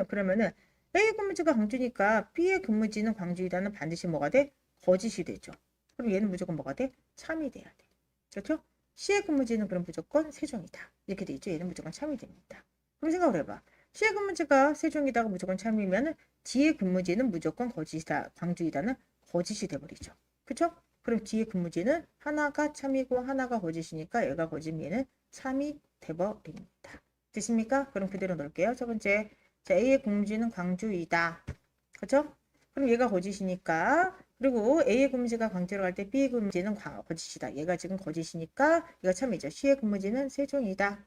그러면은 A 근무지가 광주니까 B의 근무지는 광주이다는 반드시 뭐가 돼? 거짓이 되죠. 그럼 얘는 무조건 뭐가 돼? 참이 돼야 돼. 그렇죠? C의 근무지는 그럼 무조건 세종이다. 이렇게 돼 있죠. 얘는 무조건 참이 됩니다. 그럼 생각을 해봐. C의 근무지가 세종이다가 무조건 참이면 D의 근무지는 무조건 거짓이다, 광주이다는 거짓이 돼버리죠. 그렇죠? 그럼 D의 근무지는 하나가 참이고 하나가 거짓이니까 얘가 거짓 얘는 참이 돼버립니다. 되십니까? 그럼 그대로 넣을게요. 첫 번째, 자, A의 근무지는 광주이다. 그렇죠? 그럼 얘가 거짓이니까 그리고 A의 근무지가 광주로 갈 때 B의 근무지는 거짓이다. 얘가 지금 거짓이니까 얘가 참이죠. C의 근무지는 세종이다.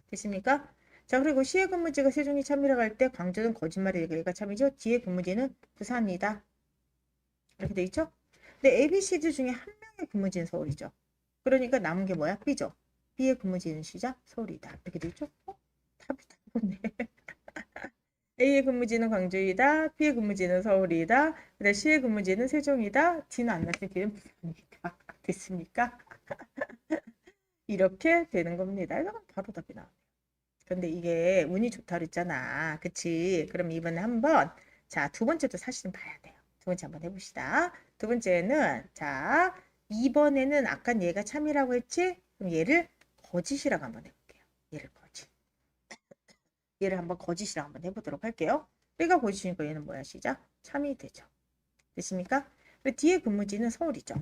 됐습니까? 자 그리고 C의 근무지가 세종이 참이라고 할 때 광주는 거짓말이니까 얘가 참이죠. D의 근무지는 부산이다. 이렇게 돼 있죠? 근데 A, B, C, D 중에 한 명의 근무지는 서울이죠. 그러니까 남은 게 뭐야? B죠. B의 근무지는 시작 서울이다. 이렇게 돼 있죠? 답이 다 보네. A의 근무지는 광주이다. B의 근무지는 서울이다. 그다음 C의 근무지는 세종이다. D는 안 났으니 D는 부산이다. 됐습니까? 이렇게 되는 겁니다. 이건 바로 답이 나와요. 근데 이게 운이 좋다 그랬잖아. 그치? 그럼 이번에 한번 자, 두 번째도 사실은 봐야 돼요. 두 번째 한번 해봅시다. 두 번째는 자, 이번에는 아까 얘가 참이라고 했지? 그럼 얘를 거짓이라고 한번 해볼게요. 얘를 거짓. 얘를 한번 거짓이라고 한번 해보도록 할게요. B가 거짓이니까 얘는 뭐야? 시작. 참이 되죠. 됐습니까? 그리고 D의 근무지는 서울이죠.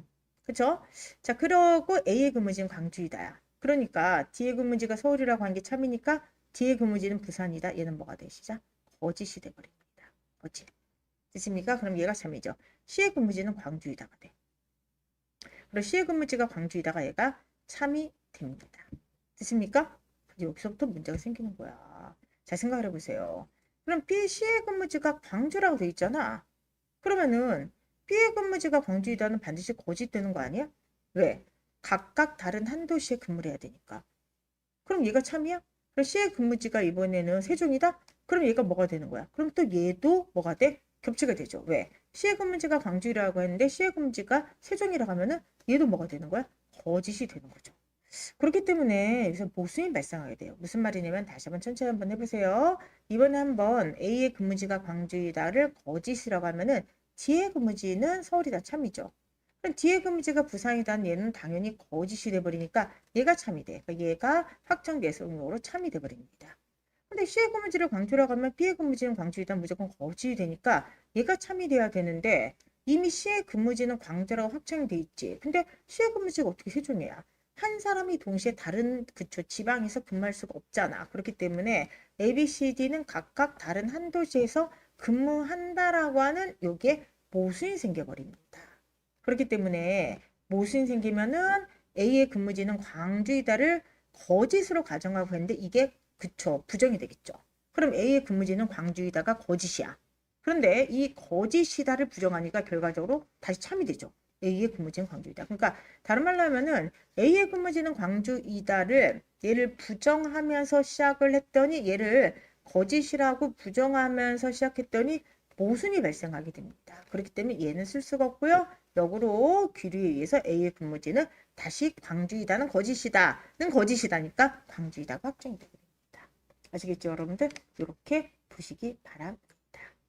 그쵸? 자, 그러고 A의 근무지는 광주이다야. 그러니까 D의 근무지가 서울이라고 한 게 참이니까 D의 근무지는 부산이다. 얘는 뭐가 돼? 시작. 거짓이 돼버립니다. 거짓. 됐습니까? 그럼 얘가 참이죠. C의 근무지는 광주이다가 돼. 그리고 C의 근무지가 광주이다가 얘가 참이 됩니다. 됐습니까? 여기서부터 문제가 생기는 거야. 자, 생각을 해보세요. 그럼 B, C의 근무지가 광주라고 돼 있잖아. 그러면은 B의 근무지가 광주이다는 반드시 거짓되는 거 아니야? 왜? 각각 다른 한 도시에 근무를 해야 되니까. 그럼 얘가 참이야? 그럼 C의 근무지가 이번에는 세종이다? 그럼 얘가 뭐가 되는 거야? 그럼 또 얘도 뭐가 돼? 겹치가 되죠. 왜? C의 근무지가 광주라고 했는데 C의 근무지가 세종이라고 하면은 얘도 뭐가 되는 거야? 거짓이 되는 거죠. 그렇기 때문에 여기서 모순이 발생하게 돼요. 무슨 말이냐면 다시 한번 천천히 한번 해보세요. 이번에 한번 A의 근무지가 광주이다를 거짓이라고 하면은 D의 근무지는 서울이다 참이죠. 그럼 D의 근무지가 부산이다는 얘는 당연히 거짓이 돼버리니까 얘가 참이 돼. 그러니까 얘가 확정계속으로 참이 돼버립니다. 근데 C의 근무지를 광주라고 하면 B의 근무지는 광주이다 무조건 거짓이 되니까 얘가 참이 돼야 되는데 이미 C의 근무지는 광주라고 확정이 돼 있지. 근데 C의 근무지가 어떻게 세종이야? 한 사람이 동시에 다른 그쵸 지방에서 근무할 수가 없잖아. 그렇기 때문에 A, B, C, D는 각각 다른 한 도시에서 근무한다라고 하는 요게 모순이 생겨버립니다. 그렇기 때문에 모순이 생기면은 A의 근무지는 광주이다를 거짓으로 가정하고 했는데 이게 그쵸 부정이 되겠죠. 그럼 A의 근무지는 광주이다가 거짓이야. 그런데 이 거짓이다를 부정하니까 결과적으로 다시 참이 되죠. A의 근무지는 광주이다. 그러니까 다른 말로 하면은 A의 근무지는 광주이다를 얘를 부정하면서 시작을 했더니 얘를 거짓이라고 부정하면서 시작했더니 모순이 발생하게 됩니다. 그렇기 때문에 얘는 쓸 수가 없고요. 역으로 귀류에 의해서 A의 근무지는 다시 광주이다는 거짓이다는 거짓이다니까 광주이다가 확정이 되게 됩니다. 아시겠죠 여러분들? 이렇게 보시기 바랍니다.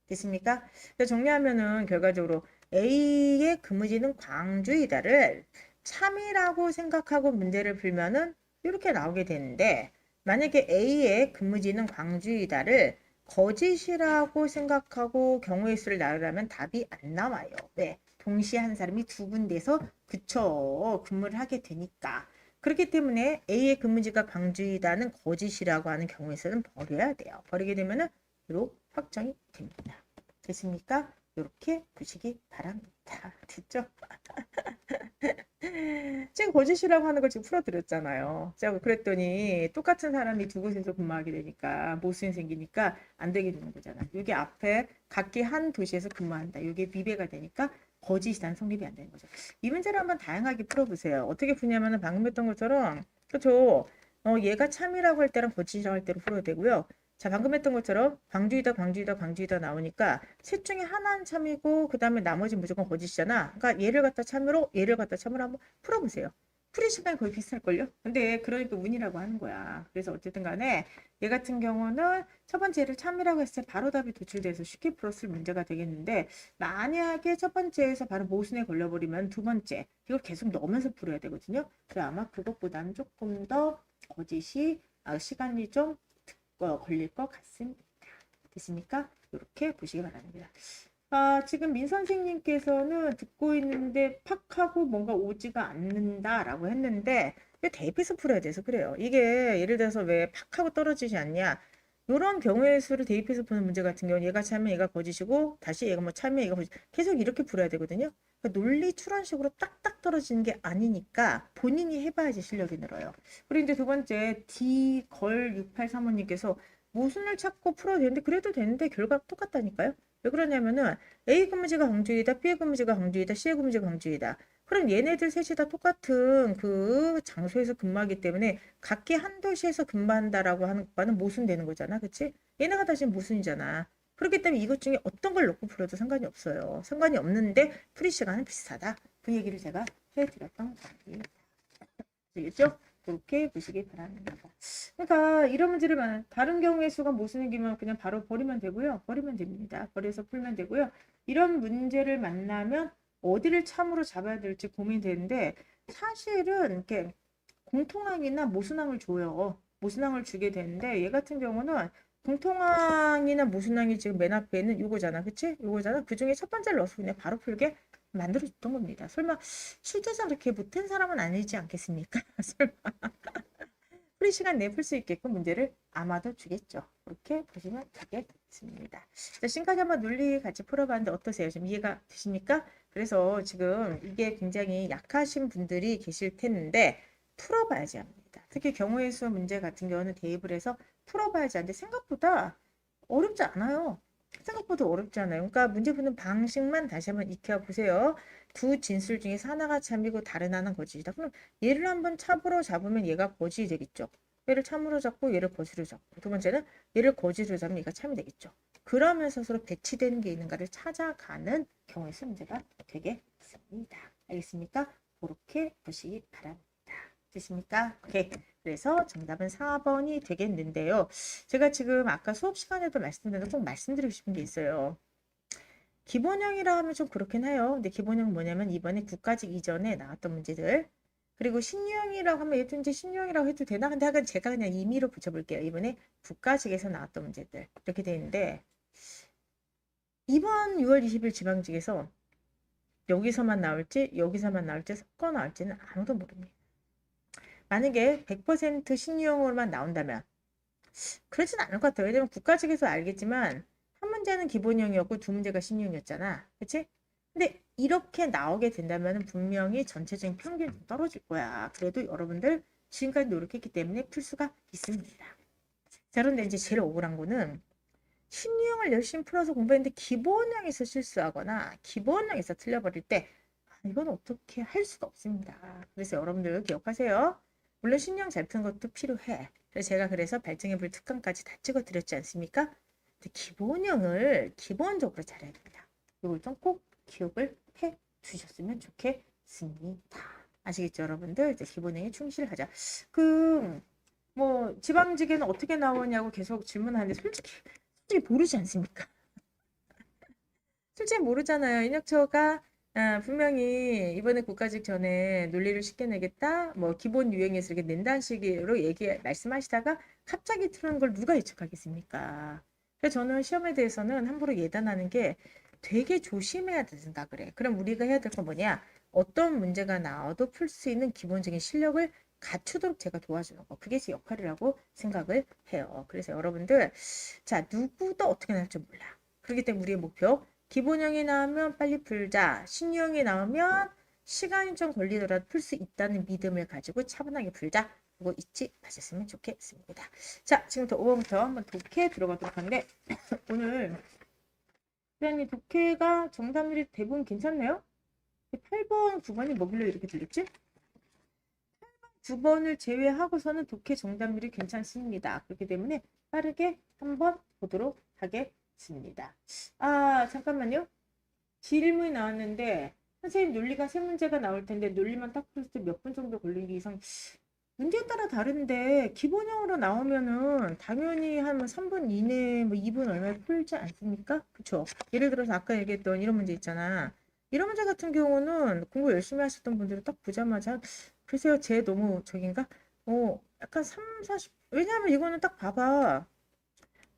됐습니까? 정리하면은 결과적으로 A의 근무지는 광주이다를 참이라고 생각하고 문제를 풀면은 이렇게 나오게 되는데 만약에 A의 근무지는 광주이다를 거짓이라고 생각하고 경우의 수를 나누려면 답이 안 나와요. 왜? 동시에 한 사람이 두 군데서 그쵸 근무를 하게 되니까. 그렇기 때문에 A의 근무지가 광주이다는 거짓이라고 하는 경우의 수는 버려야 돼요. 버리게 되면은 로 확정이 됩니다. 됐습니까? 이렇게 보시기 바랍니다. 됐죠? 지금 거짓이라고 하는 걸 지금 풀어드렸잖아요. 제가 그랬더니 똑같은 사람이 두 곳에서 근무하게 되니까 모순이 생기니까 안 되게 되는 거잖아. 이게 앞에 각기 한 도시에서 근무한다. 이게 비배가 되니까 거짓이란 성립이 안 되는 거죠. 이 문제를 한번 다양하게 풀어보세요. 어떻게 푸냐면은 방금 했던 것처럼 그렇죠. 얘가 참이라고 할 때랑 거짓이라고 할 때로 풀어도 되고요. 자, 방금 했던 것처럼 광주이다, 광주이다, 광주이다 나오니까 셋 중에 하나는 참이고 그 다음에 나머지 무조건 거짓이잖아. 그러니까 얘를 갖다 참으로 얘를 갖다 참으로 한번 풀어보세요. 풀이 시간이 거의 비슷할걸요? 근데 그러니까 운이라고 하는 거야. 그래서 어쨌든 간에 얘 같은 경우는 첫 번째를 참이라고 했을 때 바로 답이 도출돼서 쉽게 풀었을 문제가 되겠는데 만약에 첫 번째에서 바로 모순에 걸려버리면 두 번째 이걸 계속 넣으면서 풀어야 되거든요. 그래서 아마 그것보다는 조금 더 거짓이 시간이 좀 걸릴 것 같습니다. 됐습니까? 이렇게 보시기 바랍니다. 지금 민 선생님께서는 듣고 있는데 팍 하고 뭔가 오지가 않는다라고 했는데 대입해서 풀어야 돼서 그래요. 이게 예를 들어서 왜 팍 하고 떨어지지 않냐? 이런 경우의 수를 대입해서 푸는 문제 같은 경우는 얘가 참면 얘가 거짓이고 다시 얘가 뭐 참면 얘가 거짓 계속 이렇게 풀어야 되거든요. 그러니까 논리 추론식으로 딱딱 떨어지는 게 아니니까 본인이 해봐야지 실력이 늘어요. 그리고 이제 두 번째 D걸 6835님께서 모순을 찾고 풀어도 되는데 그래도 되는데 결과가 똑같다니까요. 왜 그러냐면은 A 근무지가 광주이다, B의 근무지가 광주이다, C의 근무지가 광주이다. 그럼 얘네들 셋이 다 똑같은 그 장소에서 근무하기 때문에 각기 한 도시에서 근무한다라고 하는 것과는 모순되는 거잖아. 그치? 얘네가 다 지금 모순이잖아. 그렇기 때문에 이것 중에 어떤 걸 놓고 풀어도 상관이 없어요. 상관이 없는데 풀이 시간은 비슷하다. 그 얘기를 제가 해드렸던 겁니다. 아시겠죠? 그렇게 보시기 바랍니다. 그러니까 이런 문제를 다른 경우의 수가 못 쓰는 기면 그냥 바로 버리면 되고요. 버리면 됩니다. 버려서 풀면 되고요. 이런 문제를 만나면 어디를 참으로 잡아야 될지 고민되는데 사실은 이렇게 공통항이나 모순항을 줘요. 모순항을 주게 되는데 얘 같은 경우는 공통항이나 모순항이 지금 맨 앞에 있는 요거잖아. 그치? 요거잖아. 그 중에 첫 번째를 넣어서 그냥 바로 풀게 만들어줬던 겁니다. 설마 실제로 그렇게 못한 사람은 아니지 않겠습니까? 설마 풀이 시간 내에 풀 수 있게끔 문제를 아마도 주겠죠. 그렇게 보시면 되겠습니다. 자, 지금까지 한번 논리 같이 풀어봤는데 어떠세요? 좀 이해가 되십니까? 그래서 지금 이게 굉장히 약하신 분들이 계실 텐데 풀어봐야지 합니다. 특히 경우의 수 문제 같은 경우는 대입을 해서 풀어봐야지 하는데 생각보다 어렵지 않아요. 생각보다 어렵지 않아요. 그러니까 문제 푸는 방식만 다시 한번 익혀보세요. 두 진술 중에서 하나가 참이고 다른 하나는 거짓이다. 그럼 얘를 한번 참으로 잡으면 얘가 거짓이 되겠죠. 얘를 참으로 잡고 얘를 거짓으로 잡고 두 번째는 얘를 거짓으로 잡으면 얘가 참이 되겠죠. 그러면서 서로 배치되는 게 있는가를 찾아가는 경우의 수 문제가 되겠습니다. 알겠습니까? 그렇게 보시기 바랍니다. 되십니까? 오케이. 그래서 정답은 4번이 되겠는데요. 제가 지금 아까 수업 시간에도 말씀드렸는데 꼭 말씀드리고 싶은 게 있어요. 기본형이라 하면 좀 그렇긴 해요. 근데 기본형은 뭐냐면 이번에 국가직 이전에 나왔던 문제들. 그리고 신유형이라고 하면 얘도 이제 신유형이라고 해도 되나? 근데 하여간 제가 그냥 임의로 붙여볼게요. 이번에 국가직에서 나왔던 문제들. 이렇게 돼 있는데 이번 6월 20일 지방직에서 여기서만 나올지 여기서만 나올지 섞어 나올지는 아무도 모릅니다. 만약에 100% 신유형으로만 나온다면 그렇진 않을 것 같아요. 왜냐면 국가직에서 알겠지만 한 문제는 기본형이었고 두 문제가 신유형이었잖아. 그치? 근데 이렇게 나오게 된다면 분명히 전체적인 평균이 좀 떨어질 거야. 그래도 여러분들 지금까지 노력했기 때문에 풀 수가 있습니다. 자, 그런데 이제 제일 억울한 거는 신유형을 열심히 풀어서 공부했는데 기본형에서 실수하거나 기본형에서 틀려버릴 때 이건 어떻게 할 수가 없습니다. 그래서 여러분들 기억하세요. 물론 신유형 잘 푸는 것도 필요해. 그래서 제가 그래서 발등에 불 특강까지 다 찍어드렸지 않습니까? 근데 기본형을 기본적으로 잘해야 됩니다. 이걸 좀 꼭 기억을 해 두셨으면 좋겠습니다. 아시겠죠, 여러분들? 이제 기본형에 충실하자. 뭐 지방직에는 어떻게 나오냐고 계속 질문하는데 솔직히 모르지 않습니까? 솔직히 모르잖아요. 인혁처가 분명히 이번에 국가직 전에 논리를 쉽게 내겠다. 뭐 기본 유형에서 이렇게 낸다는 식으로 말씀하시다가 갑자기 틀은 걸 누가 예측하겠습니까? 그래서 저는 시험에 대해서는 함부로 예단하는 게 되게 조심해야 된다 그래. 그럼 우리가 해야 될 건 뭐냐? 어떤 문제가 나와도 풀 수 있는 기본적인 실력을 갖추도록 제가 도와주는 거. 그게 제 역할이라고 생각을 해요. 그래서 여러분들 자 누구도 어떻게 나올지 몰라. 그렇기 때문에 우리의 목표 기본형이 나오면 빨리 풀자. 신유형이 나오면 시간이 좀 걸리더라도 풀 수 있다는 믿음을 가지고 차분하게 풀자. 그거 잊지 마셨으면 좋겠습니다. 자, 지금부터 5번부터 한번 독해 들어가도록 하는데 오늘 수련이 독해가 정답률이 대부분 괜찮네요. 8번, 9번이 뭐길래 이렇게 들렸지? 9번을 제외하고서는 독해 정답률이 괜찮습니다. 그렇기 때문에 빠르게 한번 보도록 하겠습니다. 아, 잠깐만요. 질문이 나왔는데 선생님 논리가 세 문제가 나올 텐데 논리만 딱 풀었을 때 몇 분 정도 걸리기 이상 문제에 따라 다른데 기본형으로 나오면은 당연히 한 3분 이내 뭐 2분 얼마에 풀지 않습니까? 그쵸? 예를 들어서 아까 얘기했던 이런 문제 있잖아. 이런 문제 같은 경우는 공부 열심히 하셨던 분들은 딱 보자마자 글쎄요 쟤 너무 저긴가? 약간 3, 40 왜냐하면 이거는 딱 봐봐.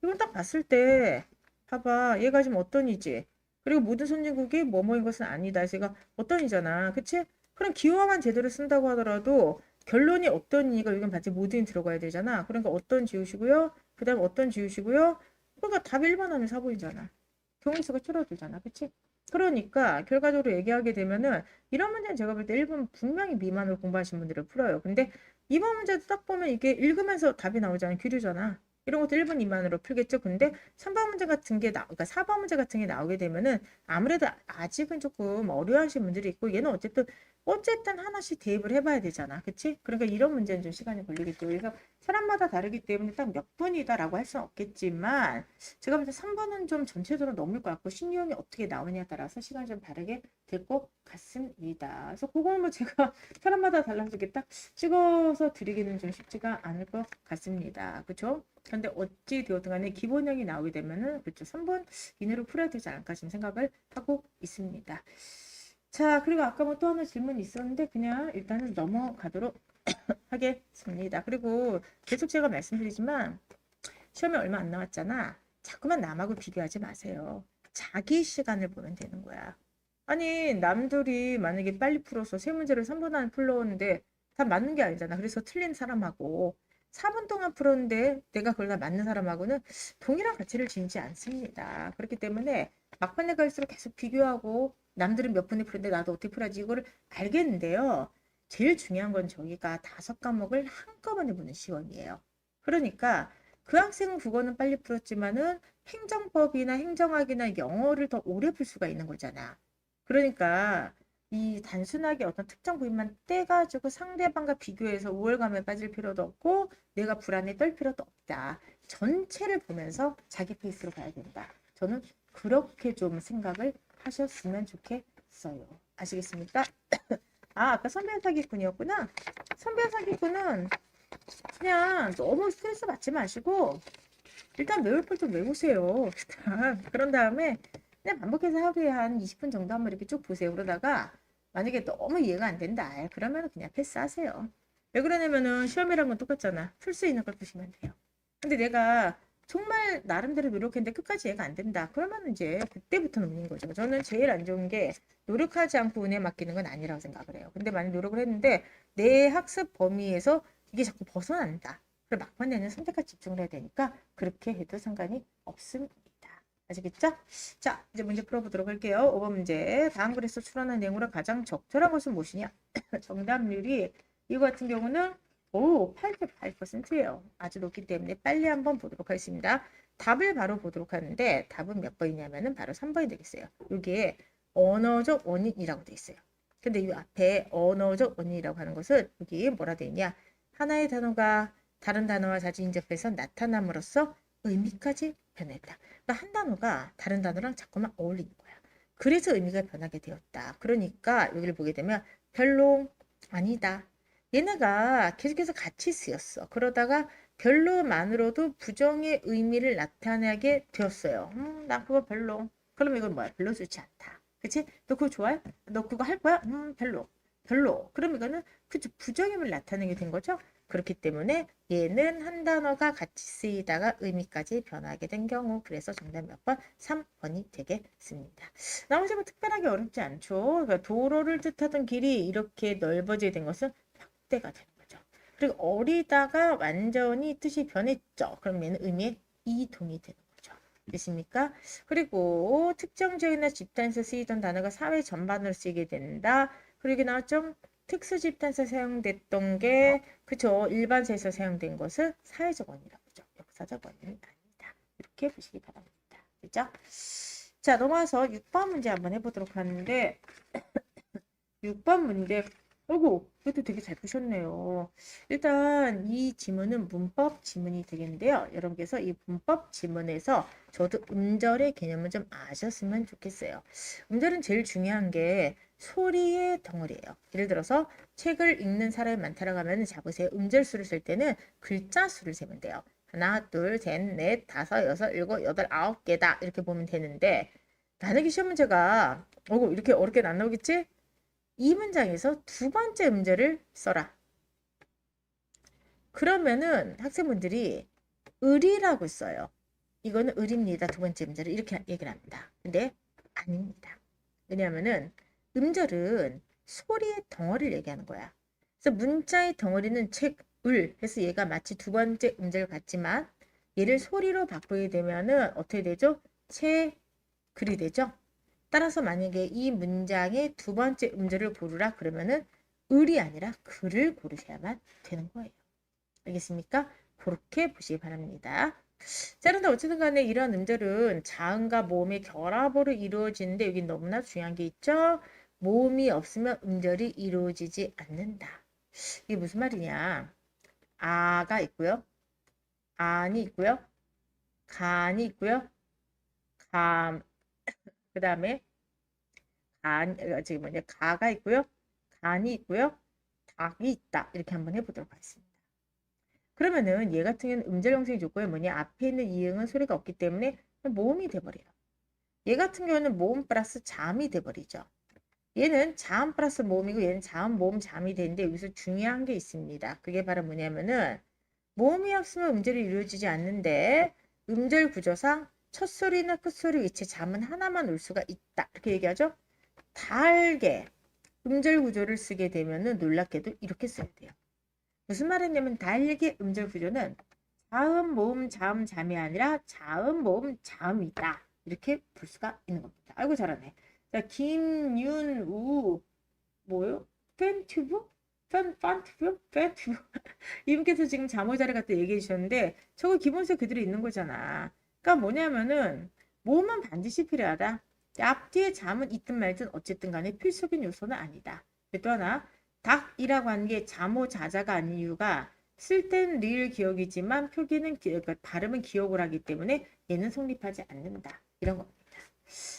이건 딱 봤을 때 봐봐 얘가 지금 어떤 이지? 그리고 모든 선진국이 뭐뭐인 것은 아니다. 제가 어떤 이잖아. 그치? 그럼 기호만 제대로 쓴다고 하더라도 결론이 어떤 이가 여기 봤지 모든 들어가야 되잖아. 그러니까 어떤 지우시고요. 그 다음 어떤 지우시고요. 그러니까 답이 1번 하면 4번이잖아. 경우수가 줄어들잖아. 그치? 그러니까 결과적으로 얘기하게 되면은 이런 문제는 제가 볼 때 1번 분명히 미만으로 공부하신 분들을 풀어요. 근데 2번 문제도 딱 보면 이게 읽으면서 답이 나오잖아. 규류잖아. 이런 것도 1번 미만으로 풀겠죠. 근데 3번 문제 같은 게 그러니까 4번 문제 같은 게 나오게 되면은 아무래도 아직은 조금 어려워하시는 분들이 있고 얘는 어쨌든 어쨌든 하나씩 대입을 해봐야 되잖아. 그치? 그러니까 이런 문제는 좀 시간이 걸리겠죠. 그래서 사람마다 다르기 때문에 딱 몇 분이다라고 할 수는 없겠지만 제가 볼 때 3번은 좀 전체적으로 넘을 것 같고 신유형이 어떻게 나오냐에 따라서 시간이 좀 다르게 될 것 같습니다. 그래서 그거는 뭐 제가 사람마다 달라서 이렇게 딱 찍어서 드리기는 좀 쉽지가 않을 것 같습니다. 그쵸? 근데 어찌 되었든 간에 기본형이 나오게 되면은 그쵸? 3번 이내로 풀어야 되지 않을까 지금 생각을 하고 있습니다. 자, 그리고 아까 뭐 또 하나 질문이 있었는데 그냥 일단은 넘어가도록 하겠습니다. 그리고 계속 제가 말씀드리지만 시험이 얼마 안 남았잖아. 자꾸만 남하고 비교하지 마세요. 자기 시간을 보면 되는 거야. 아니, 남들이 만약에 빨리 풀어서 세 문제를 3분 안에 풀러오는데 다 맞는 게 아니잖아. 그래서 틀린 사람하고 4분 동안 풀었는데 내가 그걸 다 맞는 사람하고는 동일한 가치를 지니지 않습니다. 그렇기 때문에 막판에 갈수록 계속 비교하고 남들은 몇 분에 풀었는데 나도 어떻게 풀어야지 이거를 알겠는데요. 제일 중요한 건 저희가 5과목을 한꺼번에 보는 시험이에요. 그러니까 그 학생은 국어는 빨리 풀었지만은 행정법이나 행정학이나 영어를 더 오래 풀 수가 있는 거잖아. 그러니까 이 단순하게 어떤 특정 부분만 떼가지고 상대방과 비교해서 우월감에 빠질 필요도 없고 내가 불안에 떨 필요도 없다. 전체를 보면서 자기 페이스로 가야 된다. 저는 그렇게 좀 생각을 하셨으면 좋겠어요. 아시겠습니까? 아, 아까 선별 사기꾼이었구나. 선별 사기꾼은 그냥 너무 스트레스 받지 마시고 일단 외울 걸 좀 외우세요. 일단 그런 다음에 그냥 반복해서 하루에 한 20분 정도 한번 이렇게 쭉 보세요. 그러다가 만약에 너무 이해가 안 된다. 그러면 그냥 패스하세요. 왜 그러냐면은 시험이란 건 똑같잖아. 풀 수 있는 걸 푸시면 돼요. 근데 내가 정말 나름대로 노력했는데 끝까지 이해가 안 된다. 그러면 이제 그때부터는 운인 거죠. 저는 제일 안 좋은 게 노력하지 않고 운에 맡기는 건 아니라고 생각을 해요. 근데 만약 노력을 했는데 내 학습 범위에서 이게 자꾸 벗어난다. 그럼 막판에는 선택과 집중을 해야 되니까 그렇게 해도 상관이 없습니다. 아시겠죠? 자, 이제 문제 풀어보도록 할게요. 5번 문제. 다음 글에서 출원한 내용으로 가장 적절한 것은 무엇이냐? 정답률이 이거 같은 경우는 88%예요. 아주 높기 때문에 빨리 한번 보도록 하겠습니다. 답을 바로 보도록 하는데 답은 몇 번이냐면은 바로 3번이 되겠어요. 여기에 언어적 원인이라고 되어 있어요. 근데 이 앞에 언어적 원인이라고 하는 것은 여기 뭐라 되어 있냐? 하나의 단어가 다른 단어와 자주 인접해서 나타남으로써 의미까지 변했다. 그러니까 한 단어가 다른 단어랑 자꾸만 어울리는 거야. 그래서 의미가 변하게 되었다. 그러니까 여기를 보게 되면 별로 아니다. 얘네가 계속해서 같이 쓰였어. 그러다가 별로만으로도 부정의 의미를 나타내게 되었어요. 난 그거 별로. 그럼 이건 뭐야? 별로 좋지 않다. 그치? 너 그거 좋아해? 너 그거 할 거야? 별로. 별로. 그럼 이거는 그쵸? 부정의 의미를 나타내게 된 거죠? 그렇기 때문에 얘는 한 단어가 같이 쓰이다가 의미까지 변하게 된 경우 그래서 정답 몇 번? 3번이 되겠습니다. 나머지 뭐 특별하게 어렵지 않죠. 그러니까 도로를 뜻하던 길이 이렇게 넓어지게 된 것은 확대가 되는 거죠. 그리고 어리다가 완전히 뜻이 변했죠. 그럼 얘는 의미의 이동이 되는 거죠. 됐습니까? 그리고 특정 지역이나 집단에서 쓰이던 단어가 사회 전반으로 쓰이게 된다. 그리고 나왔죠. 특수 집단에서 사용됐던 게 그쵸 일반사에서 사용된 것은 사회적 원이라고 하죠. 역사적 원인은 아니다. 이렇게 보시기 바랍니다. 그죠? 자 넘어와서 6번 문제 한번 해보도록 하는데 6번 문제 어구 이것도 되게 잘 푸셨네요. 일단 이 지문은 문법 지문이 되겠는데요. 여러분께서 이 문법 지문에서 저도 음절의 개념을 좀 아셨으면 좋겠어요. 음절은 제일 중요한 게 소리의 덩어리예요. 예를 들어서 책을 읽는 사람이 많다라고 하면 잡으세요. 음절 수를 쓸 때는 글자 수를 세면 돼요. 하나, 둘, 셋, 넷, 다섯, 여섯, 일곱, 여덟, 아홉 개다 이렇게 보면 되는데 만약에 시험 문제가 이렇게 어렵게 안 나오겠지? 이 문장에서 두 번째 음절을 써라. 그러면은 학생분들이 을이라고 써요. 이거는 을입니다. 두 번째 음절을 이렇게 얘기를 합니다. 근데 아닙니다. 왜냐하면은 음절은 소리의 덩어리를 얘기하는 거야. 그래서 문자의 덩어리는 책, 을 해서 얘가 마치 두 번째 음절 같지만 얘를 소리로 바꾸게 되면은 어떻게 되죠? 체, 글이 되죠? 따라서 만약에 이 문장의 두 번째 음절을 고르라 그러면은 을이 아니라 글을 고르셔야만 되는 거예요. 알겠습니까? 그렇게 보시기 바랍니다. 자, 그런데 어쨌든 간에 이런 음절은 자음과 모음의 결합으로 이루어지는데 여기 너무나 중요한 게 있죠. 모음이 없으면 음절이 이루어지지 않는다. 이게 무슨 말이냐? 아가 있고요. 안이 있고요. 간이 있고요. 감, 그 다음에 지금 뭐냐, 가가 있고요. 간이 있고요. 닭이 있다. 이렇게 한번 해보도록 하겠습니다. 그러면은 얘 같은 경우는 음절 형성이 좋고요. 뭐냐, 앞에 있는 이응은 소리가 없기 때문에 모음이 돼버려요. 얘 같은 경우는 모음 플러스 잠이 돼버리죠. 얘는 자음 플러스 모음이고 얘는 자음, 모음, 잠이 되는데 여기서 중요한 게 있습니다. 그게 바로 뭐냐면은 모음이 없으면 음절이 이루어지지 않는데 음절 구조상 첫 소리나 끝소리 위치에 잠은 하나만 올 수가 있다. 이렇게 얘기하죠. 달게 음절 구조를 쓰게 되면은 놀랍게도 이렇게 써야 돼요. 무슨 말이냐면 달게 음절 구조는 자음, 모음, 자음, 잠이 아니라 자음, 모음, 자음이다. 이렇게 볼 수가 있는 겁니다. 아이고 잘하네. 자, 김윤우 뭐요? 팬튜브? 팬튜브? 팬튜브? 이분께서 지금 자모자를 갖다 얘기해 주셨는데 저거 기본세 그대로 있는 거잖아. 그러니까 뭐냐면은 모음은 반드시 필요하다. 앞뒤에 잠은 있든 말든 어쨌든 간에 필수적인 요소는 아니다. 또 하나 닭이라고 하는 게 자모자자가 아닌 이유가 쓸 땐 리을 기억이지만 표기는 그러니까 발음은 기억을 하기 때문에 얘는 성립하지 않는다. 이런 겁니다.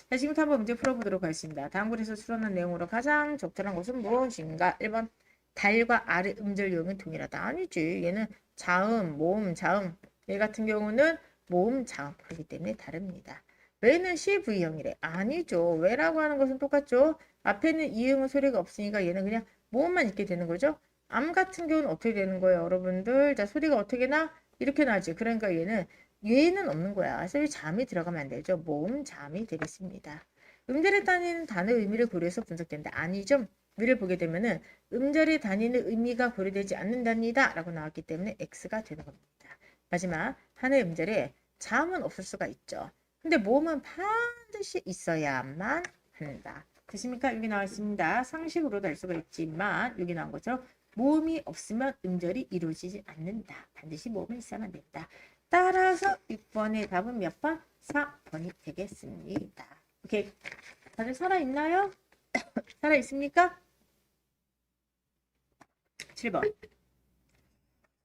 자, 지금부터 한번 문제 풀어보도록 하겠습니다. 다음 글에서 수록한 내용으로 가장 적절한 것은 무엇인가? 1번 달과 아래 음절 유형은 동일하다. 아니지. 얘는 자음, 모음, 자음. 얘 같은 경우는 모음, 자음. 그렇기 때문에 다릅니다. 왜는 CV형이래? 아니죠. 왜라고 하는 것은 똑같죠. 앞에는 이응은 소리가 없으니까 얘는 그냥 모음만 있게 되는 거죠. 암 같은 경우는 어떻게 되는 거예요, 여러분들? 자, 소리가 어떻게 나? 이렇게 나지. 그러니까 얘는 없는 거야. 그래서 이 잠이 들어가면 안 되죠. 모음, 잠이 되겠습니다. 음절에 따르는 단어 의미를 고려해서 분석된다. 아니죠. 위를 보게 되면은 음절에 다니는 의미가 고려되지 않는답니다. 라고 나왔기 때문에 X가 되는 겁니다. 마지막 하나의 음절에 자음은 없을 수가 있죠. 근데 모음은 반드시 있어야만 한다. 되십니까? 여기 나와 있습니다. 상식으로도 알 수가 있지만 여기 나온 것처럼 모음이 없으면 음절이 이루어지지 않는다. 반드시 모음이 있어야만 된다. 따라서 6번의 답은 몇 번? 4번이 되겠습니다. 오케이. 다들 살아있나요? 살아있습니까? 7번.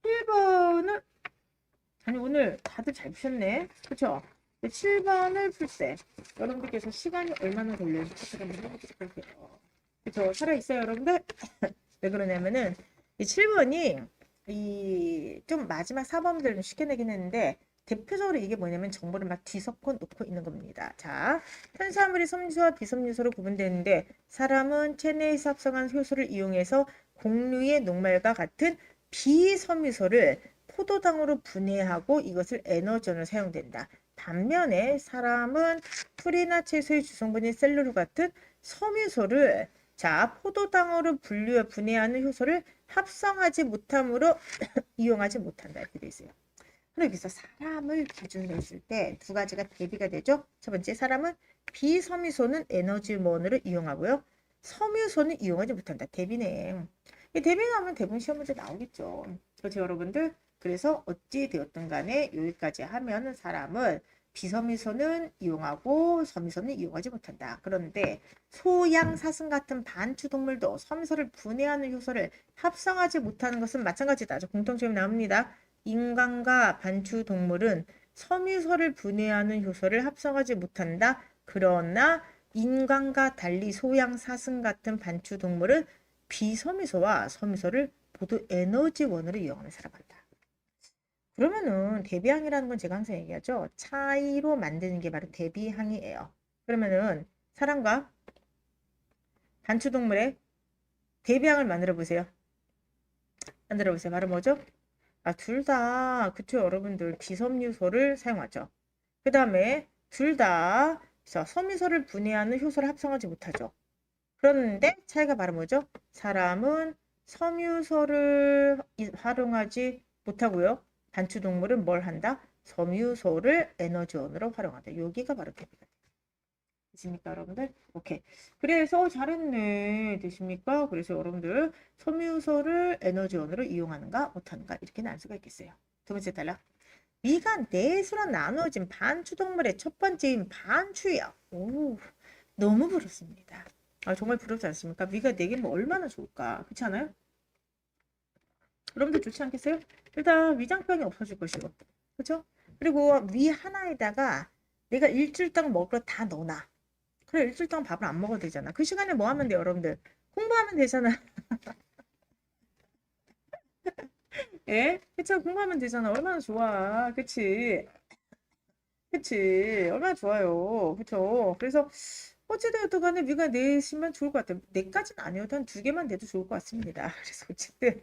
7번은 아니 오늘 다들 잘 푸셨네. 그렇죠? 7번을 풀 때 여러분들께서 시간이 얼마나 걸려서 어떻게 한번 해보도록 할게요. 그렇죠? 살아있어요 여러분들? 왜 그러냐면은 이 7번이 이 좀 마지막 4번들을 좀 쉽게 내긴 했는데 대표적으로 이게 뭐냐면 정보를 막 뒤섞어 놓고 있는 겁니다. 자, 탄수화물이 섬유소와 비섬유소로 구분되는데 사람은 체내에서 합성한 효소를 이용해서 곡류의 녹말과 같은 비섬유소를 포도당으로 분해하고 이것을 에너지원으로 사용된다. 반면에 사람은 풀이나 채소의 주성분인 셀룰 같은 섬유소를 자, 포도당으로 분해하는 효소를 합성하지 못함으로 이용하지 못한다. 이렇게 돼 있어요. 그럼 여기서 사람을 기준으로 했을 때 두 가지가 대비가 되죠. 첫 번째, 사람은 비섬유소는 에너지원으로 이용하고요. 섬유소는 이용하지 못한다. 대비네. 이 대비 나오면 대부분 시험 문제 나오겠죠. 그렇죠, 여러분들? 그래서 어찌 되었든 간에 여기까지 하면은 사람은 비섬유소는 이용하고 섬유소는 이용하지 못한다. 그런데 소양, 사슴 같은 반추동물도 섬유소를 분해하는 효소를 합성하지 못하는 것은 마찬가지다. 공통점이 나옵니다. 인간과 반추동물은 섬유소를 분해하는 효소를 합성하지 못한다. 그러나 인간과 달리 소양, 사슴 같은 반추동물은 비섬유소와 섬유소를 모두 에너지원으로 이용하며 살아간다. 그러면은 대비항이라는 건 제가 항상 얘기하죠. 차이로 만드는 게 바로 대비항이에요. 그러면은 사람과 반추동물의 대비항을 만들어 보세요. 만들어 보세요. 바로 뭐죠? 아, 둘 다, 그쵸, 여러분들, 비섬유소를 사용하죠. 그 다음에, 둘 다, 섬유소를 분해하는 효소를 합성하지 못하죠. 그런데 차이가 바로 뭐죠? 사람은 섬유소를 활용하지 못하고요. 반추동물은 뭘 한다? 섬유소를 에너지원으로 활용한다. 여기가 바로 대비가 돼요. 되십니까, 여러분들? 오케이. 그래서 잘했네. 되십니까? 그래서 여러분들 섬유소를 에너지원으로 이용하는가 못하는가 이렇게는 알 수가 있겠어요. 두 번째 단락. 위가 넷으로 나누어진 반추동물의 첫 번째인 반추역. 오, 너무 부럽습니다. 아, 정말 부럽지 않습니까? 위가 4개면 얼마나 좋을까? 그렇지 않아요? 여러분들 좋지 않겠어요? 일단 위장병이 없어질 것이고, 그렇죠? 그리고 위 하나에다가 내가 일주일 동안 먹을 거 다 넣어놔. 그래, 일주일 동안 밥을 안 먹어도 되잖아. 그 시간에 뭐 하면 돼요, 여러분들? 공부하면 되잖아. 예? 그쵸? 공부하면 되잖아. 얼마나 좋아. 그치? 그치? 얼마나 좋아요. 그쵸? 그래서 어찌되었든 간에 위가 내시면 좋을 것 같아요. 네까지는 아니어도 한 2개만 돼도 좋을 것 같습니다. 그래서 어쨌든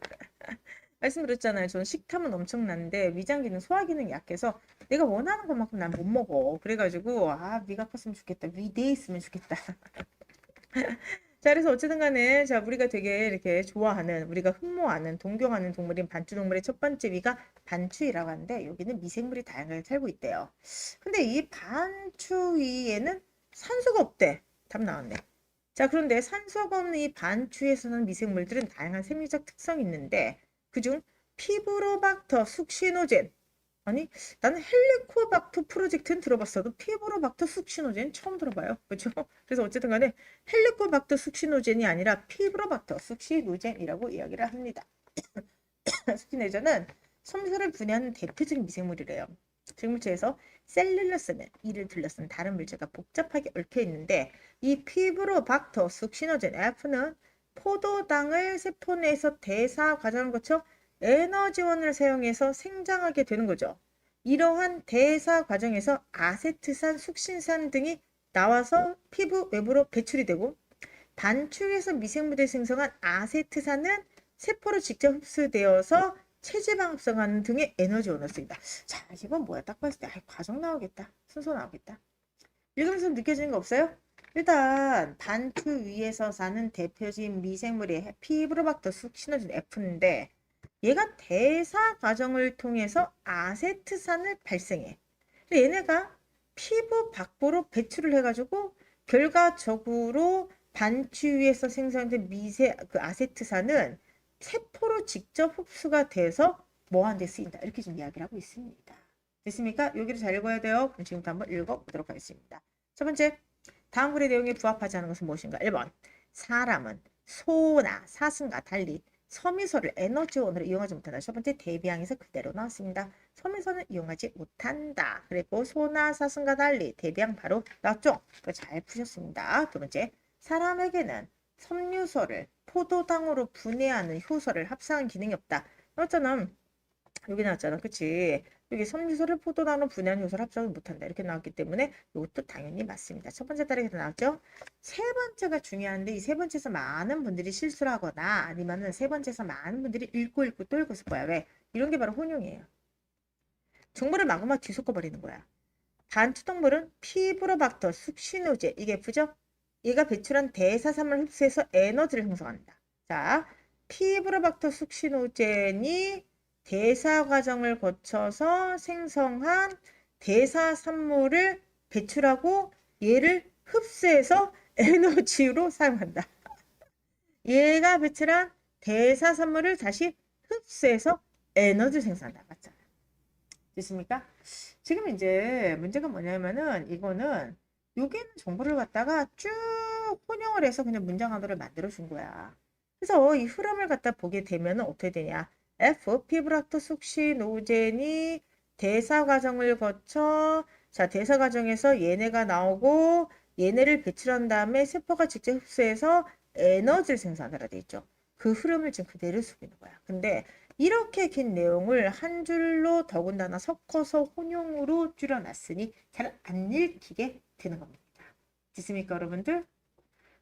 말씀드렸잖아요. 저는 식탐은 엄청난데 위장 기능, 소화 기능이 약해서 내가 원하는 것만큼 난 못 먹어. 그래가지고 아, 위가 컸으면 좋겠다. 위 내에 있으면 좋겠다. 자, 그래서 어쨌든 간에 자, 우리가 되게 이렇게 좋아하는, 우리가 흠모하는, 동경하는 동물인 반추동물의 첫 번째 위가 반추위라고 하는데 여기는 미생물이 다양하게 살고 있대요. 근데 이 반추위에는 산소가 없대. 답 나왔네. 자, 그런데 산소가 없는 이 반추에 사는 미생물들은 다양한 생리적 특성이 있는데 그중 피브로박터 숙시노젠, 아니, 나는 헬리코박터 프로젝트는 들어봤어도 피브로박터 숙시노젠 처음 들어봐요. 그렇죠? 그래서 어쨌든 간에 헬리코박터 숙시노젠이 아니라 피브로박터 숙시노젠이라고 이야기를 합니다. 숙시노젠은 섬유소를 분해하는 대표적인 미생물이래요. 생물체에서 셀룰로스는 이를 둘러싼 다른 물질과 복잡하게 얽혀 있는데 이 피브로박터 숙시노젠 F는 포도당을 세포 내에서 대사 과정을 거쳐 에너지원을 사용해서 생장하게 되는 거죠. 이러한 대사 과정에서 아세트산, 숙신산 등이 나와서 피부 외부로 배출이 되고 단축에서 미생물이 생성한 아세트산은 세포로 직접 흡수되어서 체지방 합성하는 등의 에너지원을 쓰인다. 자, 이건 뭐야? 딱 봤을 때 과정 나오겠다. 순서 나오겠다. 읽으면서 느껴지는 거 없어요? 일단 단추 위에서 사는 대표적인 미생물이 피브로박터 숙시노진 F인데 얘가 대사 과정을 통해서 아세트산을 발생해. 얘네가 피부 밖으로 배출을 해가지고 결과적으로 반추위에서 생성된 미세 그 아세트산은 세포로 직접 흡수가 돼서 뭐하는 데 쓰인다. 이렇게 좀 이야기를 하고 있습니다. 됐습니까? 여기를 잘 읽어야 돼요. 그럼 지금부터 한번 읽어보도록 하겠습니다. 첫 번째, 다음 글의 내용에 부합하지 않은 것은 무엇인가? 1번, 사람은 소나 사슴과 달리 섬유소를 에너지원으로 이용하지 못한다. 첫 번째, 대비항에서 그대로 나왔습니다. 섬유소는 이용하지 못한다. 그리고 소나 사슴과 달리 대비항 바로 나왔죠? 잘 푸셨습니다. 두 번째, 사람에게는 섬유소를 포도당으로 분해하는 효소를 합성한 기능이 없다. 나왔잖아. 여기 나왔잖아. 그치? 여기 섬유소를 포도당으로 분해하는 효소를 합성을 못한다. 이렇게 나왔기 때문에 이것도 당연히 맞습니다. 첫 번째 따르게 나왔죠? 세 번째가 중요한데 이 세 번째에서 많은 분들이 실수를 하거나 아니면은 세 번째에서 많은 분들이 읽고 또 읽고 있을 거야. 왜? 이런 게 바로 혼용이에요. 정보를 마구마구 뒤섞어 버리는 거야. 반투동물은 피브로박터 숙시노제 이게 F죠? 얘가 배출한 대사산물 흡수해서 에너지를 형성한다. 자, 피브로박터 숙시노젠이 대사 과정을 거쳐서 생성한 대사산물을 배출하고 얘를 흡수해서 에너지로 사용한다. 얘가 배출한 대사산물을 다시 흡수해서 에너지 생산한다. 맞잖아. 됐습니까? 지금 이제 문제가 뭐냐면은 이거는 여기는 정보를 갖다가 쭉 혼용을 해서 그냥 문장 하나를 만들어 준 거야. 그래서 이 흐름을 갖다 보게 되면 어떻게 되냐? F 피브락토 숙시 노젠이 대사 과정을 거쳐 자 대사 과정에서 얘네가 나오고 얘네를 배출한 다음에 세포가 직접 흡수해서 에너지를 생산하라 돼 있죠. 그 흐름을 지금 그대로 쓰고 있는 거야. 근데 이렇게 긴 내용을 한 줄로 더군다나 섞어서 혼용으로 줄여놨으니 잘 안 읽히게 되는 겁니다. 됐습니까, 여러분들?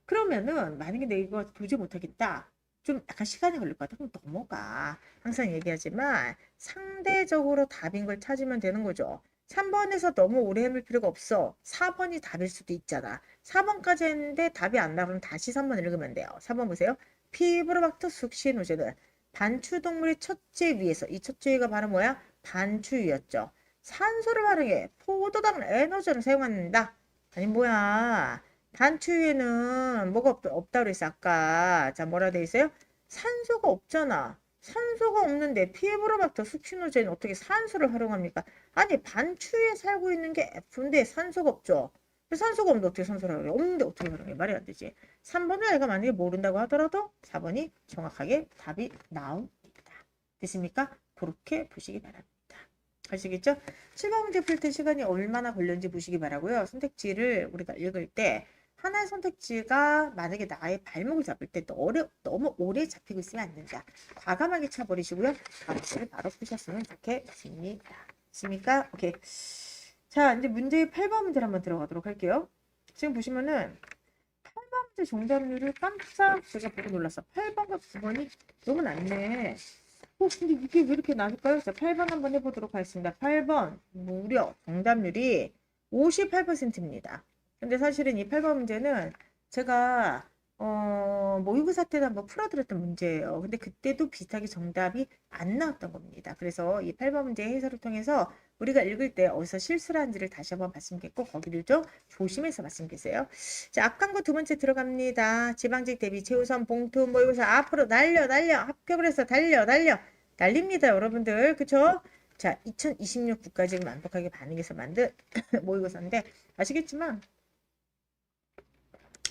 그러면은 만약에 내가 이거 도저히 못하겠다. 좀 약간 시간이 걸릴 것 같아. 그럼 넘어가. 항상 얘기하지만 상대적으로 답인 걸 찾으면 되는 거죠. 3번에서 너무 오래 헤맬 필요가 없어. 4번이 답일 수도 있잖아. 4번까지 했는데 답이 안 나오면 다시 3번 읽으면 돼요. 4번 보세요. 피브로박터 숙시노제는 반추동물의 첫째 위에서 이 첫째 위가 바로 뭐야? 반추위였죠. 산소를 활용해 포도당 에너지를 사용한다. 아니 뭐야? 단추위에는 뭐가 없다 그랬어 아까. 자 뭐라 돼 있어요? 산소가 없잖아. 산소가 없는데 피브로박터 숙취노제는 어떻게 산소를 활용합니까? 아니 반추위에 살고 있는 게 F인데 산소가 없죠. 산소가 없는데 어떻게 산소라고 그래? 없는데 어떻게 그러게 말이 안 되지. 3번을 아이가 만약에 모른다고 하더라도 4번이 정확하게 답이 나옵니다. 됐습니까? 그렇게 보시기 바랍니다. 아시겠죠? 7번 문제 풀 때 시간이 얼마나 걸렸는지 보시기 바라고요. 선택지를 우리가 읽을 때 하나의 선택지가 만약에 나의 발목을 잡을 때 너무 오래 잡히고 있으면 안 된다. 과감하게 차버리시고요. 답을 바로 푸셨으면 좋겠습니다. 됐습니까? 오케이. 자, 이제 문제 8번 문제를 한번 들어가도록 할게요. 지금 보시면은 8번 문제 정답률을 깜짝 제가 보고 놀랐어. 8번과 9번이 너무 낮네. 근데 이게 왜 이렇게 낮을까요? 자, 8번 한번 해보도록 하겠습니다. 8번 무려 정답률이 58%입니다. 근데 사실은 이 8번 문제는 제가 모의고사 때도 한번 풀어드렸던 문제예요. 근데 그때도 비슷하게 정답이 안 나왔던 겁니다. 그래서 이 8번 문제 해설을 통해서 우리가 읽을 때 어디서 실수를 한지를 다시 한번 봤으면 좋겠고 거기를 좀 조심해서 봤으면 좋겠어요. 자, 앞광고 두 번째 들어갑니다. 지방직 대비 최우선 봉투 모의고사 앞으로 날려 합격을 해서 달려 날립니다 여러분들. 그쵸? 자, 2026 국가직을 완벽하게 반영해서 만든 모의고사인데 아시겠지만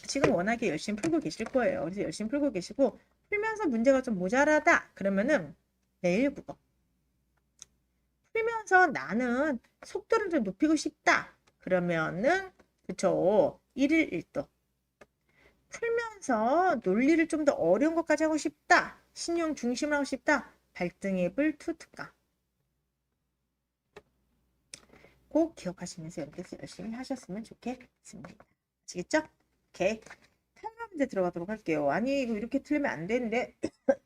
지금 워낙에 열심히 풀고 계실 거예요. 그래서 열심히 풀고 계시고 풀면서 문제가 좀 모자라다 그러면은 내일 국어 풀면서 나는 속도를 좀 높이고 싶다 그러면은 그쵸 1일 1도 풀면서 논리를 좀 더 어려운 것까지 하고 싶다 신용 중심을 하고 싶다 발등앱을 투특강 꼭 기억하시면서 연습 열심히 하셨으면 좋겠습니다. 아시겠죠? 오케이. 8번 문제 들어가도록 할게요. 아니 이거 이렇게 틀리면 안 되는데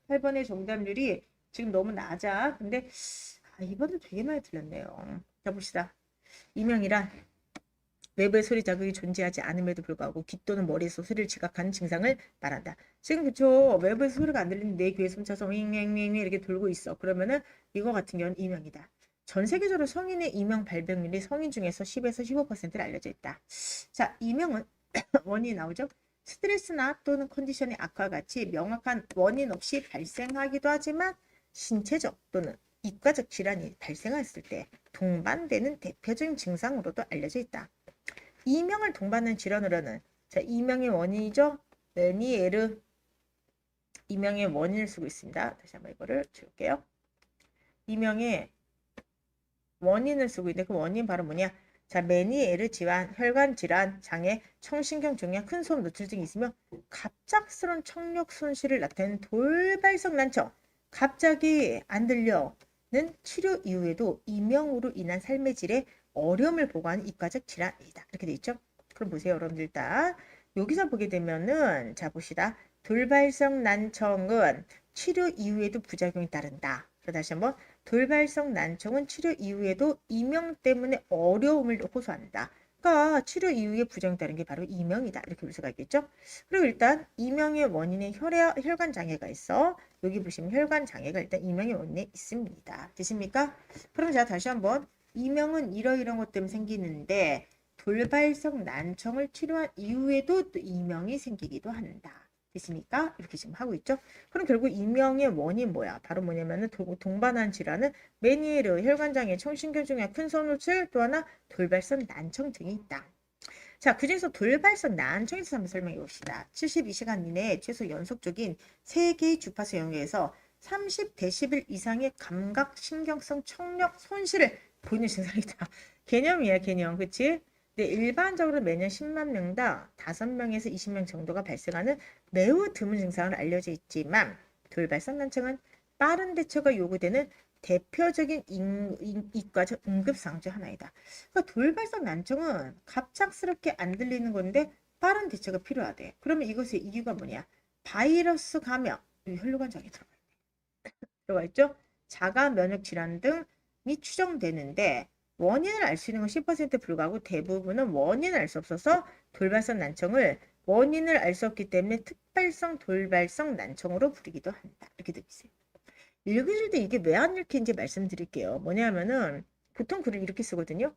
8번의 정답률이 지금 너무 낮아. 근데 이번엔 되게 많이 틀렸네요. 자 봅시다. 이명이란 외부의 소리 자극이 존재하지 않음에도 불구하고 귀 또는 머리에서 소리를 지각하는 증상을 말한다. 지금 그쵸? 외부에서 소리가 안 들리는데 내 귀에 숨차서 윙윙윙 이렇게 돌고 있어. 그러면은 이거 같은 경우는 이명이다. 전 세계적으로 성인의 이명 발병률이 성인 중에서 10에서 15%를 알려져 있다. 자, 이명은 원인이 나오죠. 스트레스나 또는 컨디션의 악화와 같이 명확한 원인 없이 발생하기도 하지만 신체적 또는 이과적 질환이 발생했을 때 동반되는 대표적인 증상으로도 알려져 있다. 이명을 동반하는 질환으로는 자, 이명의 원인이죠. 메니에르 이명의 원인을 쓰고 있습니다. 다시 한번 이거를 지울게요. 이명의 원인을 쓰고 있는데 그 원인 바로 뭐냐? 자, 메니에르 질환, 혈관 질환, 장애, 청신경 종양, 큰 소음 노출 등이 있으며 갑작스러운 청력 손실을 나타내는 돌발성 난청, 갑자기 안 들려는 치료 이후에도 이명으로 인한 삶의 질에 어려움을 보고하는 이과적 질환이다. 이렇게 돼 있죠. 그럼 보세요, 여러분들 일단 여기서 보게 되면은 자 봅시다. 돌발성 난청은 치료 이후에도 부작용이 따른다. 다시 한번 돌발성 난청은 치료 이후에도 이명 때문에 어려움을 호소한다. 그러니까 치료 이후에 부작용 따른 게 바로 이명이다. 이렇게 볼 수가 있겠죠. 그리고 일단 이명의 원인에 혈관 장애가 있어. 여기 보시면 혈관 장애가 일단 이명의 원인에 있습니다. 되십니까? 그럼 자 다시 한번 이명은 이러이러한 것 때문에 생기는데 돌발성 난청을 치료한 이후에도 또 이명이 생기기도 한다. 됐습니까? 이렇게 지금 하고 있죠. 그럼 결국 이명의 원인 뭐야? 바로 뭐냐면은 동반한 질환은 메니에르, 혈관장애, 청신경종양, 큰 소노출, 또 하나 돌발성 난청 등이 있다. 자, 그중에서 돌발성 난청에 대해서 한번 설명해 봅시다. 72시간 이내에 최소 연속적인 3개의 주파수 영역에서 30데시벨 이상의 감각, 신경성, 청력 손실을 보이는 증상이다. 개념이야, 개념. 그치? 네, 일반적으로 매년 10만 명당 5명에서 20명 정도가 발생하는 매우 드문 증상으로 알려져 있지만 돌발성 난청은 빠른 대처가 요구되는 대표적인 이과적 응급상황 중 하나이다. 그러니까 돌발성 난청은 갑작스럽게 안 들리는 건데 빠른 대처가 필요하대. 그러면 이것의 이유가 뭐냐? 바이러스 감염, 혈관 장애 들어가 있죠? 자가 면역 질환 등이 추정되는데 원인을 알 수 있는 건 10% 불과하고 대부분은 원인을 알 수 없어서 돌발성 난청을 원인을 알 수 없기 때문에 특발성 돌발성 난청으로 부르기도 한다. 이렇게 되어 있어요. 읽으실 때 이게 왜 안 읽히는지 말씀드릴게요. 뭐냐면은 보통 글을 이렇게 쓰거든요.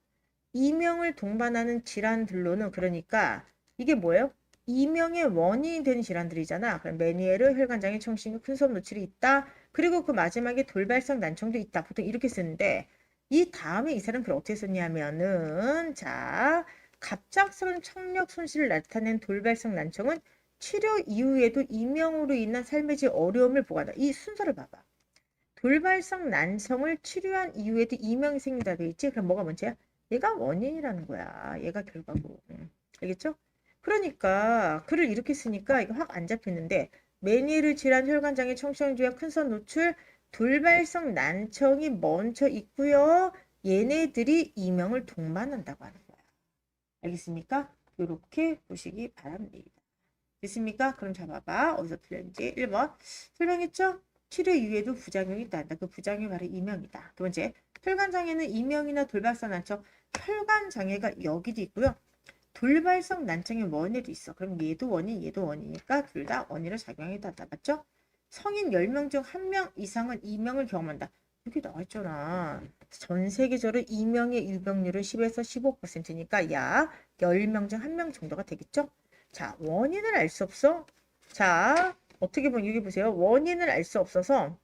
이명을 동반하는 질환들로는 그러니까 이게 뭐예요? 이명의 원인이 되는 질환들이잖아. 그럼 메니에르, 혈관장애, 청신경, 큰 소음 노출이 있다. 그리고 그 마지막에 돌발성 난청도 있다. 보통 이렇게 쓰는데 이 다음에 이 사람 글 어떻게 썼냐면은 자 갑작스러운 청력 손실을 나타낸 돌발성 난청은 치료 이후에도 이명으로 인한 삶의 질 어려움을 보관한다. 이 순서를 봐봐. 돌발성 난청을 치료한 이후에도 이명이 생긴다 돼 있지? 그럼 뭐가 문제야? 얘가 원인이라는 거야. 얘가 결과고. 알겠죠? 그러니까 글을 이렇게 쓰니까 이거 확 안 잡히는데 메니에르 질환 혈관장애 청소년주의 큰선 노출 돌발성 난청이 먼저 있고요. 얘네들이 이명을 동반한다고 하는 거야. 알겠습니까? 이렇게 보시기 바랍니다. 됐습니까? 그럼 잡아봐. 어디서 틀렸는지. 1번. 설명했죠? 치료 이후에도 부작용이 있다. 그 부작용이 바로 이명이다. 두 번째. 혈관장애는 이명이나 돌발성 난청. 혈관장애가 여기도 있고요. 돌발성 난청의 원인도 있어. 그럼 얘도 원인, 얘도 원이니까 둘 다 원인으로 작용하게 된다. 맞죠? 성인 10명 중 1명 이상은 이명을 경험한다. 여기 나와 있잖아. 전 세계적으로 이명의 유병률은 10에서 15%니까 약 10명 중 1명 정도가 되겠죠? 자, 원인을 알 수 없어? 자, 어떻게 보면 여기 보세요. 원인을 알 수 없어서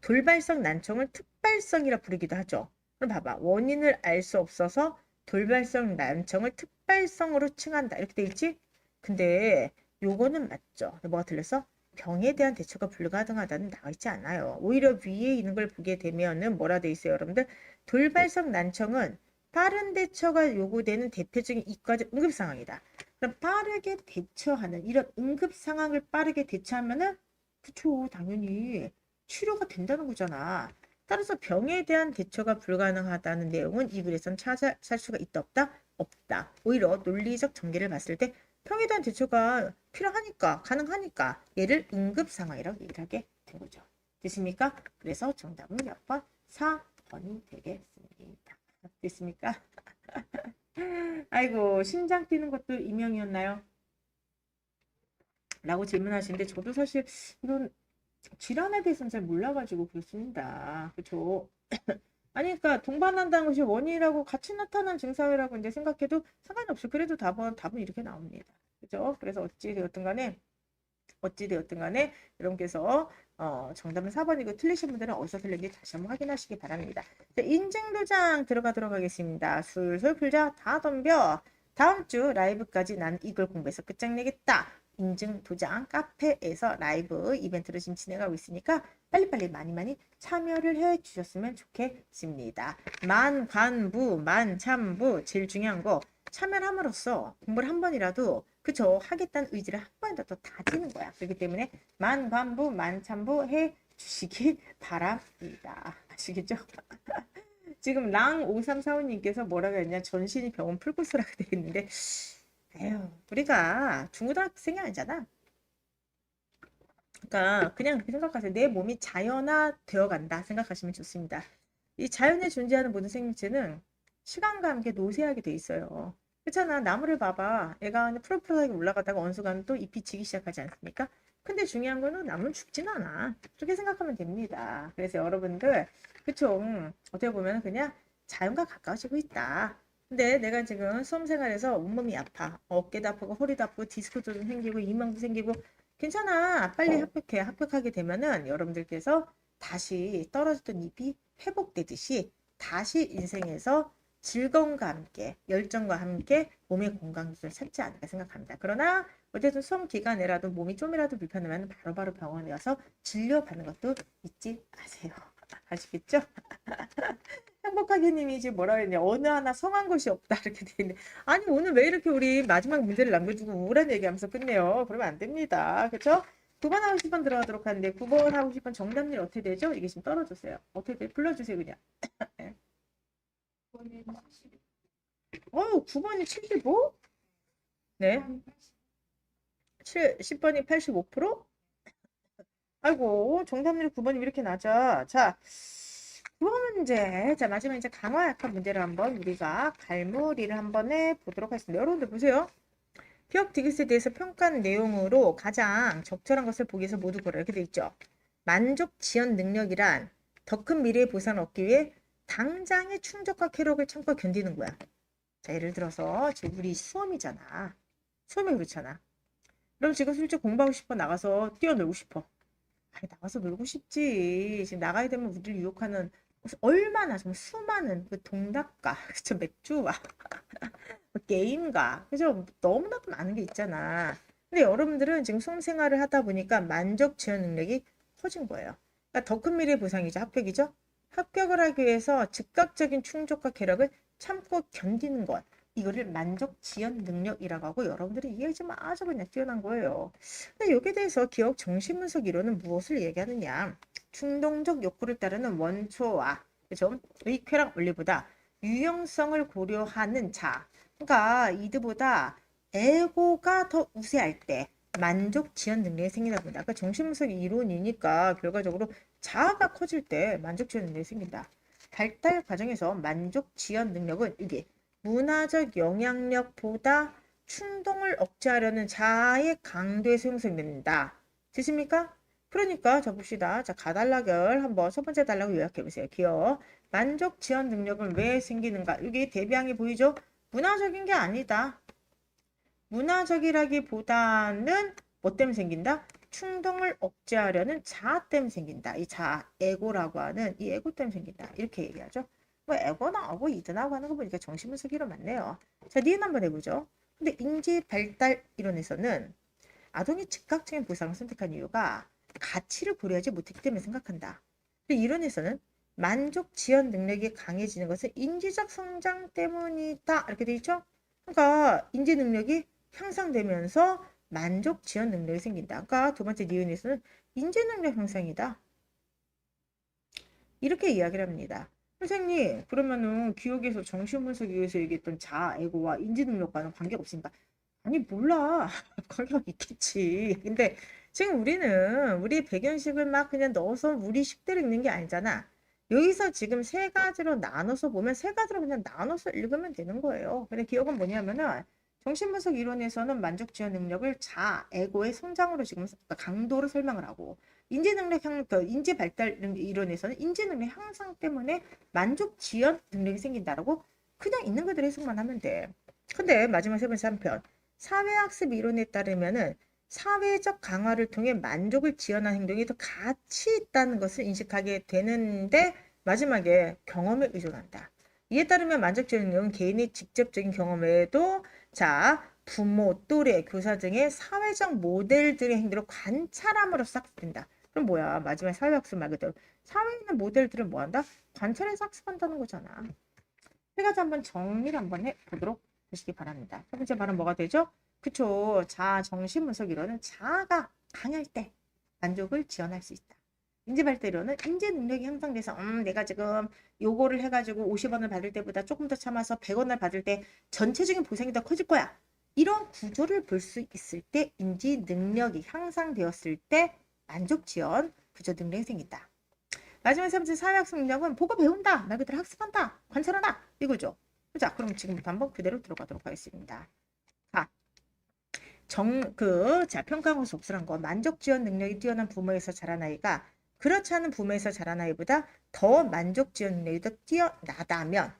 돌발성 난청을 특발성이라 부르기도 하죠. 그럼 봐봐. 원인을 알 수 없어서 돌발성 난청을 특발성으로 칭한다. 이렇게 돼 있지? 근데 요거는 맞죠. 뭐가 틀렸어? 병에 대한 대처가 불가능하다는 나와 있지 않아요. 오히려 위에 있는 걸 보게 되면은 뭐라 돼 있어요, 여러분들? 돌발성 난청은 빠른 대처가 요구되는 대표적인 이과적 응급 상황이다. 그럼 빠르게 대처하는 이런 응급 상황을 빠르게 대처하면은 그쵸, 당연히 치료가 된다는 거잖아. 따라서 병에 대한 대처가 불가능하다는 내용은 이 글에선 찾아 살 수가 있다 없다? 없다. 오히려 논리적 전개를 봤을 때 병에 대한 대처가 필요하니까 가능하니까 얘를 응급 상황이라고 얘기를 하게 된 거죠. 됐습니까? 그래서 정답은 몇 번? 4번이 되겠습니다. 됐습니까? 아이고 심장 뛰는 것도 이명이었나요? 라고 질문하시는데 저도 사실 이런 질환에 대해서는 잘 몰라가지고 그렇습니다. 그렇죠? 아니 그러니까 동반한다는 것이 원인이라고 같이 나타난 증상이라고 이제 생각해도 상관이 없어. 그래도 답은 이렇게 나옵니다. 그죠? 그래서 어찌 되었든 간에 여러분께서 정답은 4번이고 틀리신 분들은 어디서 틀린지 다시 한번 확인하시기 바랍니다. 자, 인증 도장 들어가도록 하겠습니다. 술술 풀자. 다 덤벼. 다음 주 라이브까지 난 이걸 공부해서 끝장내겠다. 인증 도장 카페에서 라이브 이벤트로 지금 진행하고 있으니까 빨리빨리 많이 참여를 해 주셨으면 좋겠습니다. 만관부, 만참부 제일 중요한 거 참여를 함으로써 공부를 한 번이라도 그쵸 하겠다는 의지를 한 번이라도 더 다지는 거야. 그렇기 때문에 만관부, 만참부 해 주시기 바랍니다. 아시겠죠? 지금 랑5345님께서 뭐라고 했냐 전신이 병원 풀코스라고 되어 있는데 에휴, 우리가 중고등학생이 아니잖아. 그러니까 그냥 그렇게 생각하세요. 내 몸이 자연화되어 간다 생각하시면 좋습니다. 이 자연에 존재하는 모든 생명체는 시간과 함께 노쇠하게 돼 있어요. 그렇잖아. 나무를 봐봐. 얘가 푸릇푸릇하게 올라가다가 어느 순간 또 잎이 지기 시작하지 않습니까? 근데 중요한 거는 나무는 죽진 않아. 그렇게 생각하면 됩니다. 그래서 여러분들 그쵸? 어떻게 보면 그냥 자연과 가까워지고 있다. 근데 내가 지금 수험 생활에서 온몸이 아파. 어깨도 아프고 허리도 아프고 디스크도 좀 생기고 이명도 생기고 괜찮아. 빨리 합격하게 되면은 여러분들께서 다시 떨어졌던 잎이 회복되듯이 다시 인생에서 즐거움과 함께 열정과 함께 몸의 건강을 찾지 않을까 생각합니다. 그러나 어쨌든 수험 기간에라도 몸이 좀이라도 불편하면 바로바로 병원에 가서 진료받는 것도 잊지 마세요. 아시겠죠? 행복하게님이 지금 뭐라 그랬냐 어느 하나 성한 것이 없다 이렇게 돼 있는데 아니 오늘 왜 이렇게 우리 마지막 문제를 남겨주고 우울한 얘기하면서 끝내요. 그러면 안 됩니다. 그렇죠? 9번 하고 10번 들어가도록 하는데 9번 하고 10번 정답률 어떻게 되죠? 이게 지금 떨어졌어요. 어떻게 돼? 불러주세요 그냥. 네. 9번이 75? 네. 10번이 85%? 아이고 정답률 9번이 왜 이렇게 낮아. 자 9번 문제. 자 마지막 이제 강화 약한 문제를 한번 우리가 갈무리를 한번 해보도록 하겠습니다. 여러분들 보세요. 피업 디귿에 대해서 평가한 내용으로 가장 적절한 것을 보기 위해서 모두 고라 이렇게 돼 있죠. 만족 지연 능력이란 더 큰 미래의 보상을 얻기 위해 당장의 충족과 쾌락을 참고 견디는 거야. 자 예를 들어서 지금 우리 수험이잖아. 수험이 그렇잖아. 그럼 지금 솔직히 공부하고 싶어 나가서 뛰어놀고 싶어. 아니 나가서 놀고 싶지. 지금 나가야 되면 우리를 유혹하는 얼마나 정말 수많은 그 동닭과 그쵸 맥주와 게임과 그죠 너무나도 많은 게 있잖아. 근데 여러분들은 지금 수험 생활을 하다 보니까 만족 지원 능력이 커진 거예요. 그러니까 더 큰 미래 보상이죠. 합격이죠. 합격을 하기 위해서 즉각적인 충족과 쾌락을 참고 견디는 것. 이거를 만족 지연 능력이라고 하고 여러분들이 이해가 좀 아주 그냥 뛰어난 거예요. 근데 여기에 대해서 기억 정신분석 이론은 무엇을 얘기하느냐? 충동적 욕구를 따르는 원초와 그죠? 의쾌락 원리보다 유용성을 고려하는 자. 그러니까 이드보다 에고가 더 우세할 때 만족 지연 능력이 생긴다 봅니다. 그러니까 정신분석 이론이니까 결과적으로 자아가 커질 때 만족 지연 능력이 생긴다. 발달 과정에서 만족 지연 능력은 이게 문화적 영향력보다 충동을 억제하려는 자아의 강도에서 형성된다. 되십니까? 그러니까 자 봅시다. 자 가달락을 한번 첫 번째 단락을 요약해 보세요. 기억. 만족 지연 능력은 왜 생기는가? 이게 대비항이 보이죠? 문화적인 게 아니다. 문화적이라기보다는 뭐 때문에 생긴다? 충동을 억제하려는 자아 때문에 생긴다. 이 자아, 에고라고 하는 이 에고 때문에 생긴다. 이렇게 얘기하죠. 뭐 에고 나오고 이드 나오고 하는 거 보니까 정신분석 이론 맞네요. 자, 니은 한번 해보죠. 근데 인지 발달 이론에서는 아동이 즉각적인 보상을 선택한 이유가 가치를 고려하지 못했기 때문에 생각한다. 근데 이론에서는 만족 지연 능력이 강해지는 것은 인지적 성장 때문이다. 이렇게 돼 있죠? 그러니까 인지 능력이 향상되면서 만족 지연 능력이 생긴다. 그러니까 두 번째 니은에서는 인지 능력 향상이다. 이렇게 이야기를 합니다. 선생님, 그러면은 기억에서 정신분석에 의해서 얘기했던 자아, 에고와 인지 능력과는 관계가 없습니까? 아니, 몰라. 관계가 있겠지. 근데 지금 우리는 우리 배경식을 막 그냥 넣어서 우리 식대로 읽는 게 아니잖아. 여기서 지금 세 가지로 나눠서 보면 세 가지로 그냥 나눠서 읽으면 되는 거예요. 근데 기억은 뭐냐면은 정신분석 이론에서는 만족지원 능력을 자, 에고의 성장으로 지금 강도로 설명을 하고 인지능력 인지 발달 이론에서는 인지능력 향상 때문에 만족 지연 능력이 생긴다라고 그냥 있는 그대로 해석만 하면 돼. 근데 마지막 세 번째 한편 사회학습 이론에 따르면은 사회적 강화를 통해 만족을 지연한 행동이 더 가치 있다는 것을 인식하게 되는데 마지막에 경험에 의존한다. 이에 따르면 만족 지연 능력은 개인의 직접적인 경험 외에도 자 부모, 또래, 교사 등의 사회적 모델들의 행동을 관찰함으로써 학습된다. 그럼 뭐야? 마지막에 사회학습 말 그대로 사회에 있는 모델들을 뭐한다? 관찰해서 학습한다는 거잖아. 세 가지 한번 정리를 한번 해보도록 하시기 바랍니다. 첫 번째 발은 뭐가 되죠? 그쵸. 자아 정신분석 이론은 자아가 강할 때 만족을 지원할 수 있다. 인지발달이론은 인지 능력이 향상돼서 내가 지금 요거를 해가지고 50원을 받을 때보다 조금 더 참아서 100원을 받을 때 전체적인 보상이 더 커질 거야. 이런 구조를 볼 수 있을 때 인지 능력이 향상되었을 때 만족 지원 구조 능력이 생긴다. 마지막 세 번째 사회학습 능력은 보고 배운다. 말 그대로 학습한다. 관찰한다. 이거죠. 자, 그럼 지금부터 한번 그대로 들어가도록 하겠습니다. 자, 자, 평가하고 속설한 거. 만족 지원 능력이 뛰어난 부모에서 자란 아이가 그렇지 않은 부모에서 자란 아이보다 더 만족 지원 능력이 더 뛰어나다면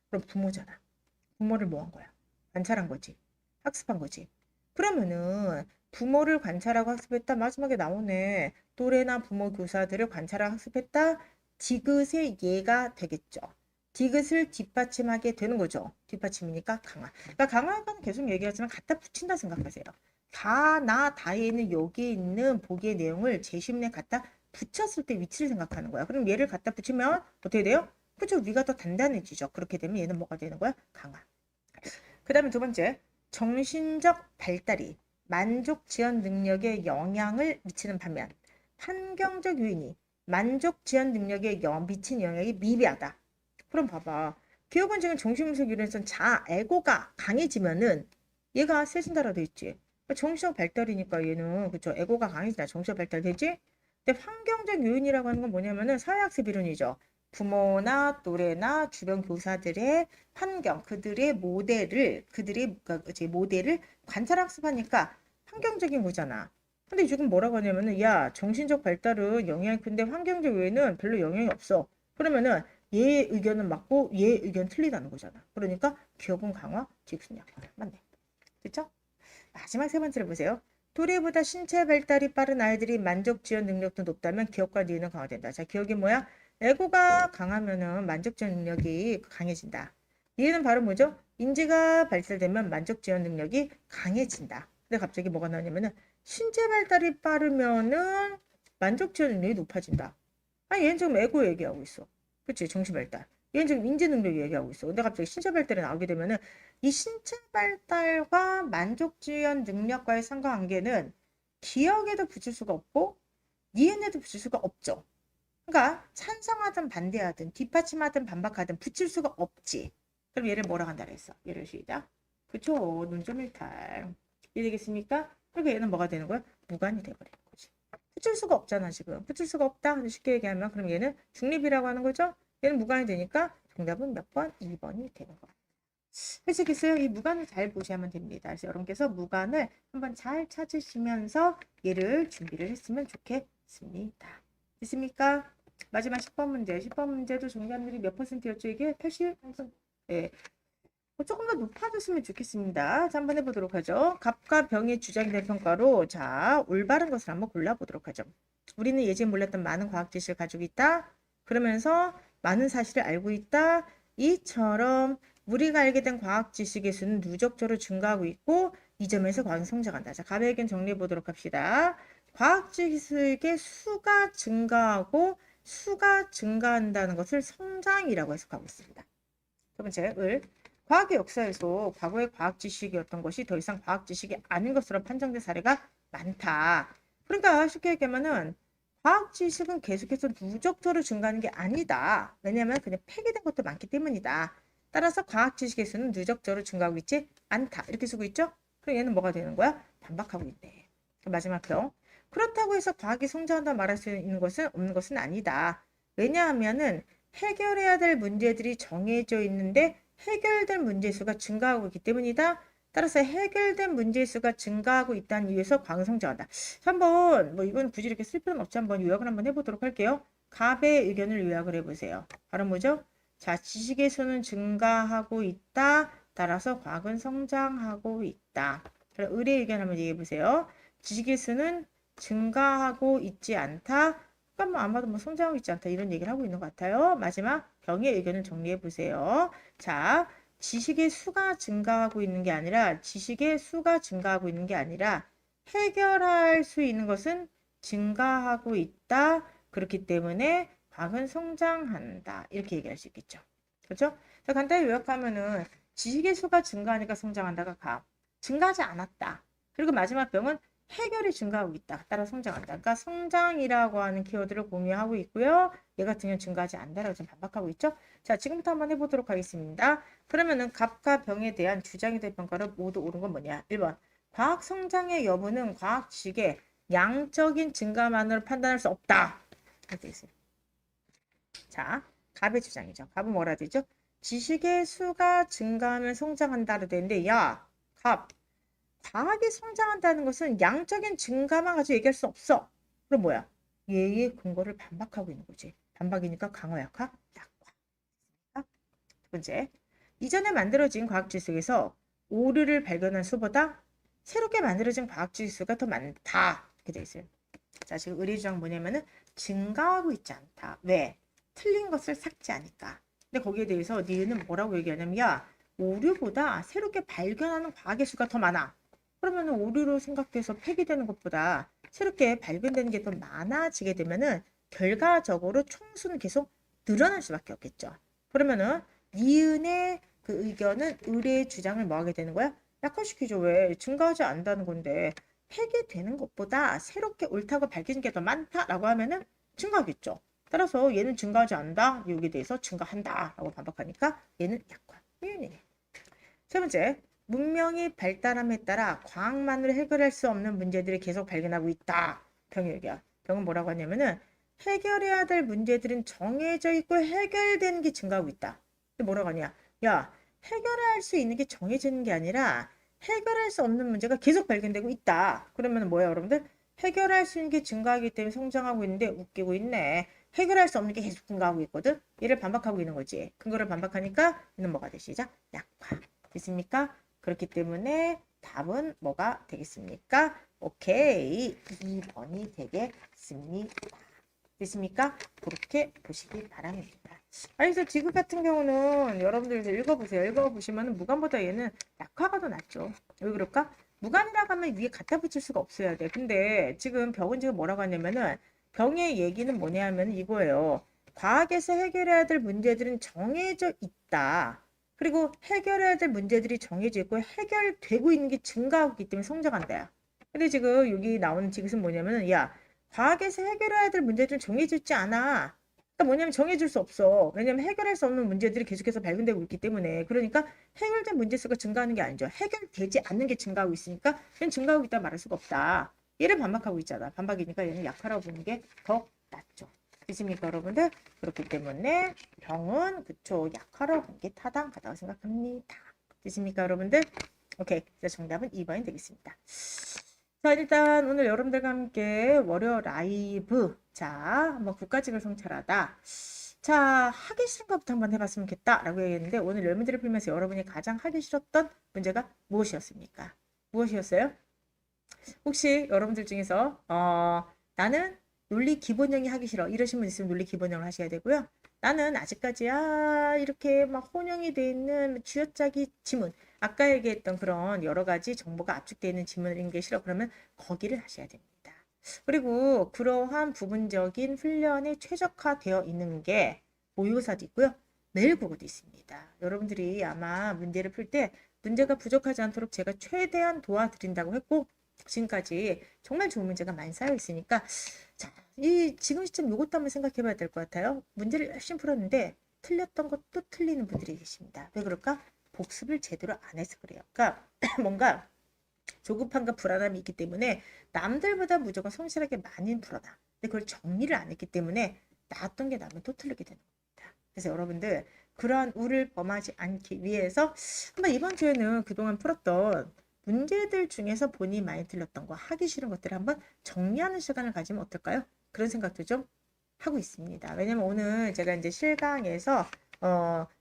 그럼 부모잖아. 부모를 뭐 한 거야? 관찰한 거지. 학습한 거지. 그러면은 부모를 관찰하고 학습했다. 마지막에 나오네. 또래나 부모 교사들을 관찰하고 학습했다. 디귿의 예가 되겠죠. 디귿을 뒷받침하게 되는 거죠. 뒷받침이니까 강화. 그러니까 강화는 계속 얘기하지만 갖다 붙인다 생각하세요. 다나 다에 있는 여기에 있는 보기의 내용을 제시문에 갖다 붙였을 때 위치를 생각하는 거야. 그럼 얘를 갖다 붙이면 어떻게 돼요? 그죠? 위가 더 단단해지죠. 그렇게 되면 얘는 뭐가 되는 거야? 강화. 그 다음에 두 번째, 정신적 발달이 만족 지연 능력에 영향을 미치는 반면 환경적 요인이 만족 지연 능력에 미친 영향이 미비하다. 그럼 봐봐. 기억은 지금 정신분석 이론에서는 자아, 에고가 강해지면은 얘가 세진다라 돼 있지. 그러니까 정신적 발달이니까 얘는 그쵸. 에고가 강해진다. 정신적 발달 되지? 근데 환경적 요인이라고 하는 건 뭐냐면은 사회학습 이론이죠. 부모나 또래나 주변 교사들의 환경, 그들의 모델을 관찰 학습하니까 환경적인 거잖아. 근데 지금 뭐라고 하냐면은 야 정신적 발달은 영향이 큰데 환경적 요인은 별로 영향이 없어. 그러면은 얘 의견은 맞고 얘 의견 틀리다는 거잖아. 그러니까 기억은 강화, 직순 약화. 맞네. 그쵸? 마지막 세 번째를 보세요. 또래보다 신체 발달이 빠른 아이들이 만족 지원 능력도 높다면 기억과 니은은 강화된다. 자, 기억이 뭐야? 에고가 강하면은 만족지원 능력이 강해진다. 이해는 바로 뭐죠? 인지가 발달되면 만족지원 능력이 강해진다. 근데 갑자기 뭐가 나오냐면은 신체 발달이 빠르면은 만족지원 능력이 높아진다. 아, 얘는 지금 에고 얘기하고 있어. 그치? 정신 발달. 얘는 지금 인지 능력 얘기하고 있어. 근데 갑자기 신체 발달이 나오게 되면은 이 신체 발달과 만족지원 능력과의 상관관계는 기억에도 붙일 수가 없고 이해에도 붙일 수가 없죠. 그러니까 찬성하든 반대하든 뒷받침하든 반박하든 붙일 수가 없지. 그럼 얘를 뭐라 한다 그랬어? 얘를 시작. 그쵸? 논점 일탈. 이해되겠습니까? 그러니까 얘는 뭐가 되는 거야? 무관이 돼버리는 거지. 붙일 수가 없잖아 지금. 붙일 수가 없다. 근데 쉽게 얘기하면 그럼 얘는 중립이라고 하는 거죠? 얘는 무관이 되니까 정답은 몇 번? 2번이 되는 거야. 해석했어요? 이 무관을 잘 보셔야만 됩니다. 그래서 여러분께서 무관을 한번 잘 찾으시면서 얘를 준비를 했으면 좋겠습니다. 됐습니까? 마지막 10번 문제. 10번 문제도 정답률이 몇 퍼센트였죠? 이게 80? 예. 조금 더 높아졌으면 좋겠습니다. 자, 한번 해보도록 하죠. 갑과 병의 주장이 된 평가로 자, 올바른 것을 한번 골라보도록 하죠. 우리는 예전 몰랐던 많은 과학 지식을 가지고 있다. 그러면서 많은 사실을 알고 있다. 이처럼 우리가 알게 된 과학 지식의 수는 누적적으로 증가하고 있고 이 점에서 과학은 성장한다. 자, 갑의 의견 정리해 보도록 합시다. 과학 지식의 수가 증가하고 수가 증가한다는 것을 성장이라고 해석하고 있습니다. 첫 번째, 을. 과학의 역사에서 과거의 과학 지식이었던 것이 더 이상 과학 지식이 아닌 것으로 판정된 사례가 많다. 그러니까 쉽게 얘기하면은 과학 지식은 계속해서 누적적으로 증가하는 게 아니다. 왜냐하면 그냥 폐기된 것도 많기 때문이다. 따라서 과학 지식의 수는 누적적으로 증가하고 있지 않다. 이렇게 쓰고 있죠? 그럼 얘는 뭐가 되는 거야? 반박하고 있네. 마지막 표. 그렇다고 해서 과학이 성장한다 말할 수 있는 것은 없는 것은 아니다. 왜냐하면은 해결해야 될 문제들이 정해져 있는데 해결된 문제수가 증가하고 있기 때문이다. 따라서 해결된 문제수가 증가하고 있다는 이유에서 과학은 성장한다. 한번 뭐 이건 굳이 이렇게 쓸 필요는 없지. 한번 요약을 한번 해보도록 할게요. 갑의 의견을 요약을 해보세요. 바로 뭐죠? 자, 지식의 수는 증가하고 있다. 따라서 과학은 성장하고 있다. 그럼 을의 의견 한번 얘기해 보세요. 지식의 수는 증가하고 있지 않다. 그러니까 뭐 아마도 뭐 성장하고 있지 않다 이런 얘기를 하고 있는 것 같아요. 마지막 병의 의견을 정리해 보세요. 자, 지식의 수가 증가하고 있는 게 아니라 지식의 수가 증가하고 있는 게 아니라 해결할 수 있는 것은 증가하고 있다. 그렇기 때문에 과학은 성장한다. 이렇게 얘기할 수 있겠죠. 그렇죠? 자, 간단히 요약하면은 지식의 수가 증가하니까 성장한다가 가. 증가하지 않았다. 그리고 마지막 병은 해결이 증가하고 있다. 따라 성장한다. 그러니까 성장이라고 하는 키워드를 공유하고 있고요. 얘 같은 경우는 증가하지 않는다라고 지금 반박하고 있죠. 자, 지금부터 한번 해보도록 하겠습니다. 그러면은 갑과 병에 대한 주장에 대한 평가를 모두 옳은 건 뭐냐? 1번. 과학 성장의 여부는 과학 지식의 양적인 증가만으로 판단할 수 없다. 이렇게 있어요. 자, 갑의 주장이죠. 갑은 뭐라 되죠? 지식의 수가 증가하면 성장한다로 되는데 야, 갑. 과학이 성장한다는 것은 양적인 증가만 가지고 얘기할 수 없어. 그럼 뭐야? 얘의 근거를 반박하고 있는 거지. 반박이니까 강화, 약화, 약화. 두 번째, 이전에 만들어진 과학 지식에서 오류를 발견한 수보다 새롭게 만들어진 과학 지식수가 더 많다. 이렇게 돼 있어요. 자, 지금 의뢰 주장 뭐냐면은 증가하고 있지 않다. 왜? 틀린 것을 삭제하니까. 근데 거기에 대해서 니은은 뭐라고 얘기하냐면 야, 오류보다 새롭게 발견하는 과학의 수가 더 많아. 그러면 오류로 생각돼서 폐기되는 것보다 새롭게 발견되는 게 더 많아지게 되면은 결과적으로 총수는 계속 늘어날 수밖에 없겠죠. 그러면은 니은의 그 의견은 의뢰의 주장을 뭐 하게 되는 거야? 약화시키죠. 왜? 증가하지 않는다는 건데 폐기되는 것보다 새롭게 옳다고 밝혀진 게 더 많다라고 하면은 증가하겠죠. 따라서 얘는 증가하지 않는다. 여기에 대해서 증가한다라고 반박하니까 얘는 약화. 니은이네. 세 번째, 문명이 발달함에 따라 과학만으로 해결할 수 없는 문제들이 계속 발견하고 있다. 병의 의견. 병은 뭐라고 하냐면은 해결해야 될 문제들은 정해져 있고 해결되는 게 증가하고 있다. 근데 뭐라고 하냐? 야, 해결할 수 있는 게 정해져 있는 게 아니라 해결할 수 없는 문제가 계속 발견되고 있다. 그러면 뭐야, 여러분들? 해결할 수 있는 게 증가하기 때문에 성장하고 있는데 웃기고 있네. 해결할 수 없는 게 계속 증가하고 있거든. 얘를 반박하고 있는 거지. 근거를 반박하니까 얘는 뭐가 돼? 시작. 약화. 됐습니까? 그렇기 때문에 답은 뭐가 되겠습니까? 오케이. 2번이 되겠습니다. 됐습니까? 그렇게 보시기 바랍니다. 그래서 지금 같은 경우는 여러분들 이제 읽어보세요. 읽어보시면 무관보다 얘는 약화가 더 낫죠. 왜 그럴까? 무관이라고 하면 위에 갖다 붙일 수가 없어야 돼. 근데 지금 병은 지금 뭐라고 하냐면은 병의 얘기는 뭐냐 하면 이거예요. 과학에서 해결해야 될 문제들은 정해져 있다. 그리고 해결해야 될 문제들이 정해져 있고 해결되고 있는 게 증가하고 있기 때문에 성장한다. 근데 지금 여기 나오는 지금 뭐냐면은 야 과학에서 해결해야 될 문제들은 정해져 있지 않아. 그러니까 뭐냐면 정해질 수 없어. 왜냐면 해결할 수 없는 문제들이 계속해서 발견되고 있기 때문에. 그러니까 해결된 문제 수가 증가하는 게 아니죠. 해결되지 않는 게 증가하고 있으니까 얘는 증가하고 있다 말할 수가 없다. 얘를 반박하고 있잖아. 반박이니까 얘는 약화라고 보는 게 더 낫죠. 되십니까 여러분들? 그렇기 때문에 병은 그쵸 약화라고 보는 게 타당하다고 생각합니다. 되십니까 여러분들? 오케이. 정답은 2번이 되겠습니다. 자, 일단 오늘 여러분들과 함께 월요 라이브. 자, 한번 국가직을 성찰하다. 자, 하기 싫은 것부터 한번 해봤으면 좋겠다라고 얘기했는데 오늘 열문제를 풀면서 여러분이 가장 하기 싫었던 문제가 무엇이었습니까? 무엇이었어요? 혹시 여러분들 중에서 나는 논리 기본형이 하기 싫어 이러신 분 있으면 논리 기본형을 하셔야 되고요. 나는 아직까지야 이렇게 막 혼용이 돼 있는 쥐어짜기 지문 아까 얘기했던 그런 여러 가지 정보가 압축되어 있는 지문인 게 싫어 그러면 거기를 하셔야 됩니다. 그리고 그러한 부분적인 훈련에 최적화되어 있는 게 모의고사도 있고요. 매일국어도 있습니다. 여러분들이 아마 문제를 풀 때 문제가 부족하지 않도록 제가 최대한 도와드린다고 했고 지금까지 정말 좋은 문제가 많이 쌓여 있으니까 자, 이 지금 시점 요것도 한번 생각해 봐야 될 것 같아요. 문제를 열심히 풀었는데 틀렸던 것도 틀리는 분들이 계십니다. 왜 그럴까? 복습을 제대로 안 해서 그래요. 그러니까 뭔가 조급함과 불안함이 있기 때문에 남들보다 무조건 성실하게 많이 풀어놔. 근데 그걸 정리를 안 했기 때문에 나왔던 게 나면 또 틀리게 되는 겁니다. 그래서 여러분들 그러한 우를 범하지 않기 위해서 한번 이번 주에는 그동안 풀었던 문제들 중에서 본인이 많이 틀렸던 거 하기 싫은 것들을 한번 정리하는 시간을 가지면 어떨까요? 그런 생각도 좀 하고 있습니다. 왜냐면 오늘 제가 이제 실강에서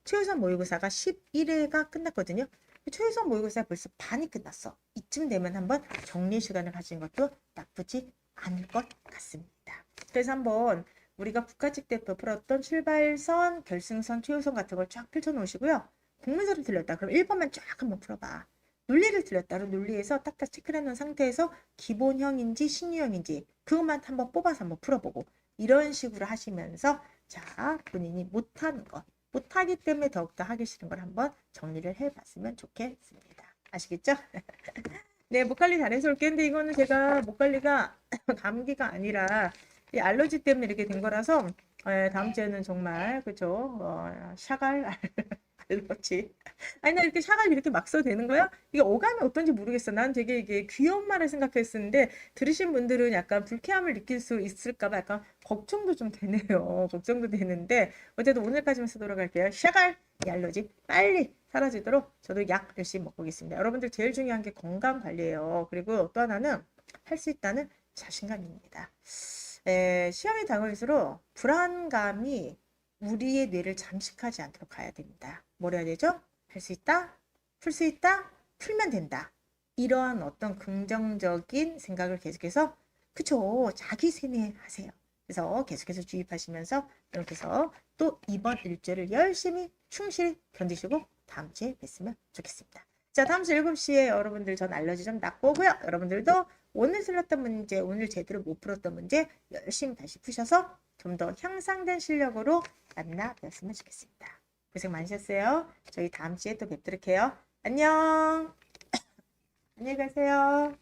최우선 모의고사가 11회가 끝났거든요. 최우선 모의고사 벌써 반이 끝났어. 이쯤 되면 한번 정리 시간을 가지는 것도 나쁘지 않을 것 같습니다. 그래서 한번 우리가 국가직 때 풀었던 출발선, 결승선, 최우선 같은 걸 쫙 펼쳐놓으시고요. 공문서를 틀렸다. 그럼 1번만 쫙 한번 풀어봐. 논리를 틀렸다. 그럼 논리에서 딱딱 체크를 해놓은 상태에서 기본형인지 신유형인지 그것만 한번 뽑아서 한번 풀어보고 이런 식으로 하시면서 자 본인이 못하는 것 못하기 때문에 더욱더 하기 싫은 걸 한번 정리를 해봤으면 좋겠습니다. 아시겠죠? 네, 목 관리 잘해서 올게요. 근데 이거는 제가 목 관리가 감기가 아니라 이 알러지 때문에 이렇게 된 거라서 다음 주에는 정말 그죠? 샤갈 알러지. 아니 나 이렇게 샤갈 이렇게 막 써도 되는 거야? 이게 어감이 어떤지 모르겠어. 난 되게 이게 귀여운 말을 생각했었는데 들으신 분들은 약간 불쾌함을 느낄 수 있을까 봐 약간 걱정도 좀 되네요. 걱정도 되는데 어쨌든 오늘까지만 쓰도록 할게요. 샤갈 이 알러지 빨리 사라지도록 저도 약 열심히 먹고 있습니다. 여러분들 제일 중요한 게 건강 관리예요. 그리고 또 하나는 할 수 있다는 자신감입니다. 시험이 다가올수록 불안감이 우리의 뇌를 잠식하지 않도록 가야 됩니다. 뭘 해야 되죠? 할 수 있다? 풀 수 있다? 풀면 된다. 이러한 어떤 긍정적인 생각을 계속해서 그쵸 자기 세뇌하세요. 그래서 계속해서 주입하시면서 이렇게 해서 또 이번 일주를 열심히 충실히 견디시고 다음 주에 뵀으면 좋겠습니다. 자 다음 주 7시에 여러분들 전 알러지 좀 낫고 오고요. 여러분들도 오늘 틀렸던 문제 오늘 제대로 못 풀었던 문제 열심히 다시 푸셔서 좀 더 향상된 실력으로 만나 뵀으면 좋겠습니다. 고생 많으셨어요. 저희 다음 주에 또 뵙도록 해요. 안녕. 안녕히 가세요.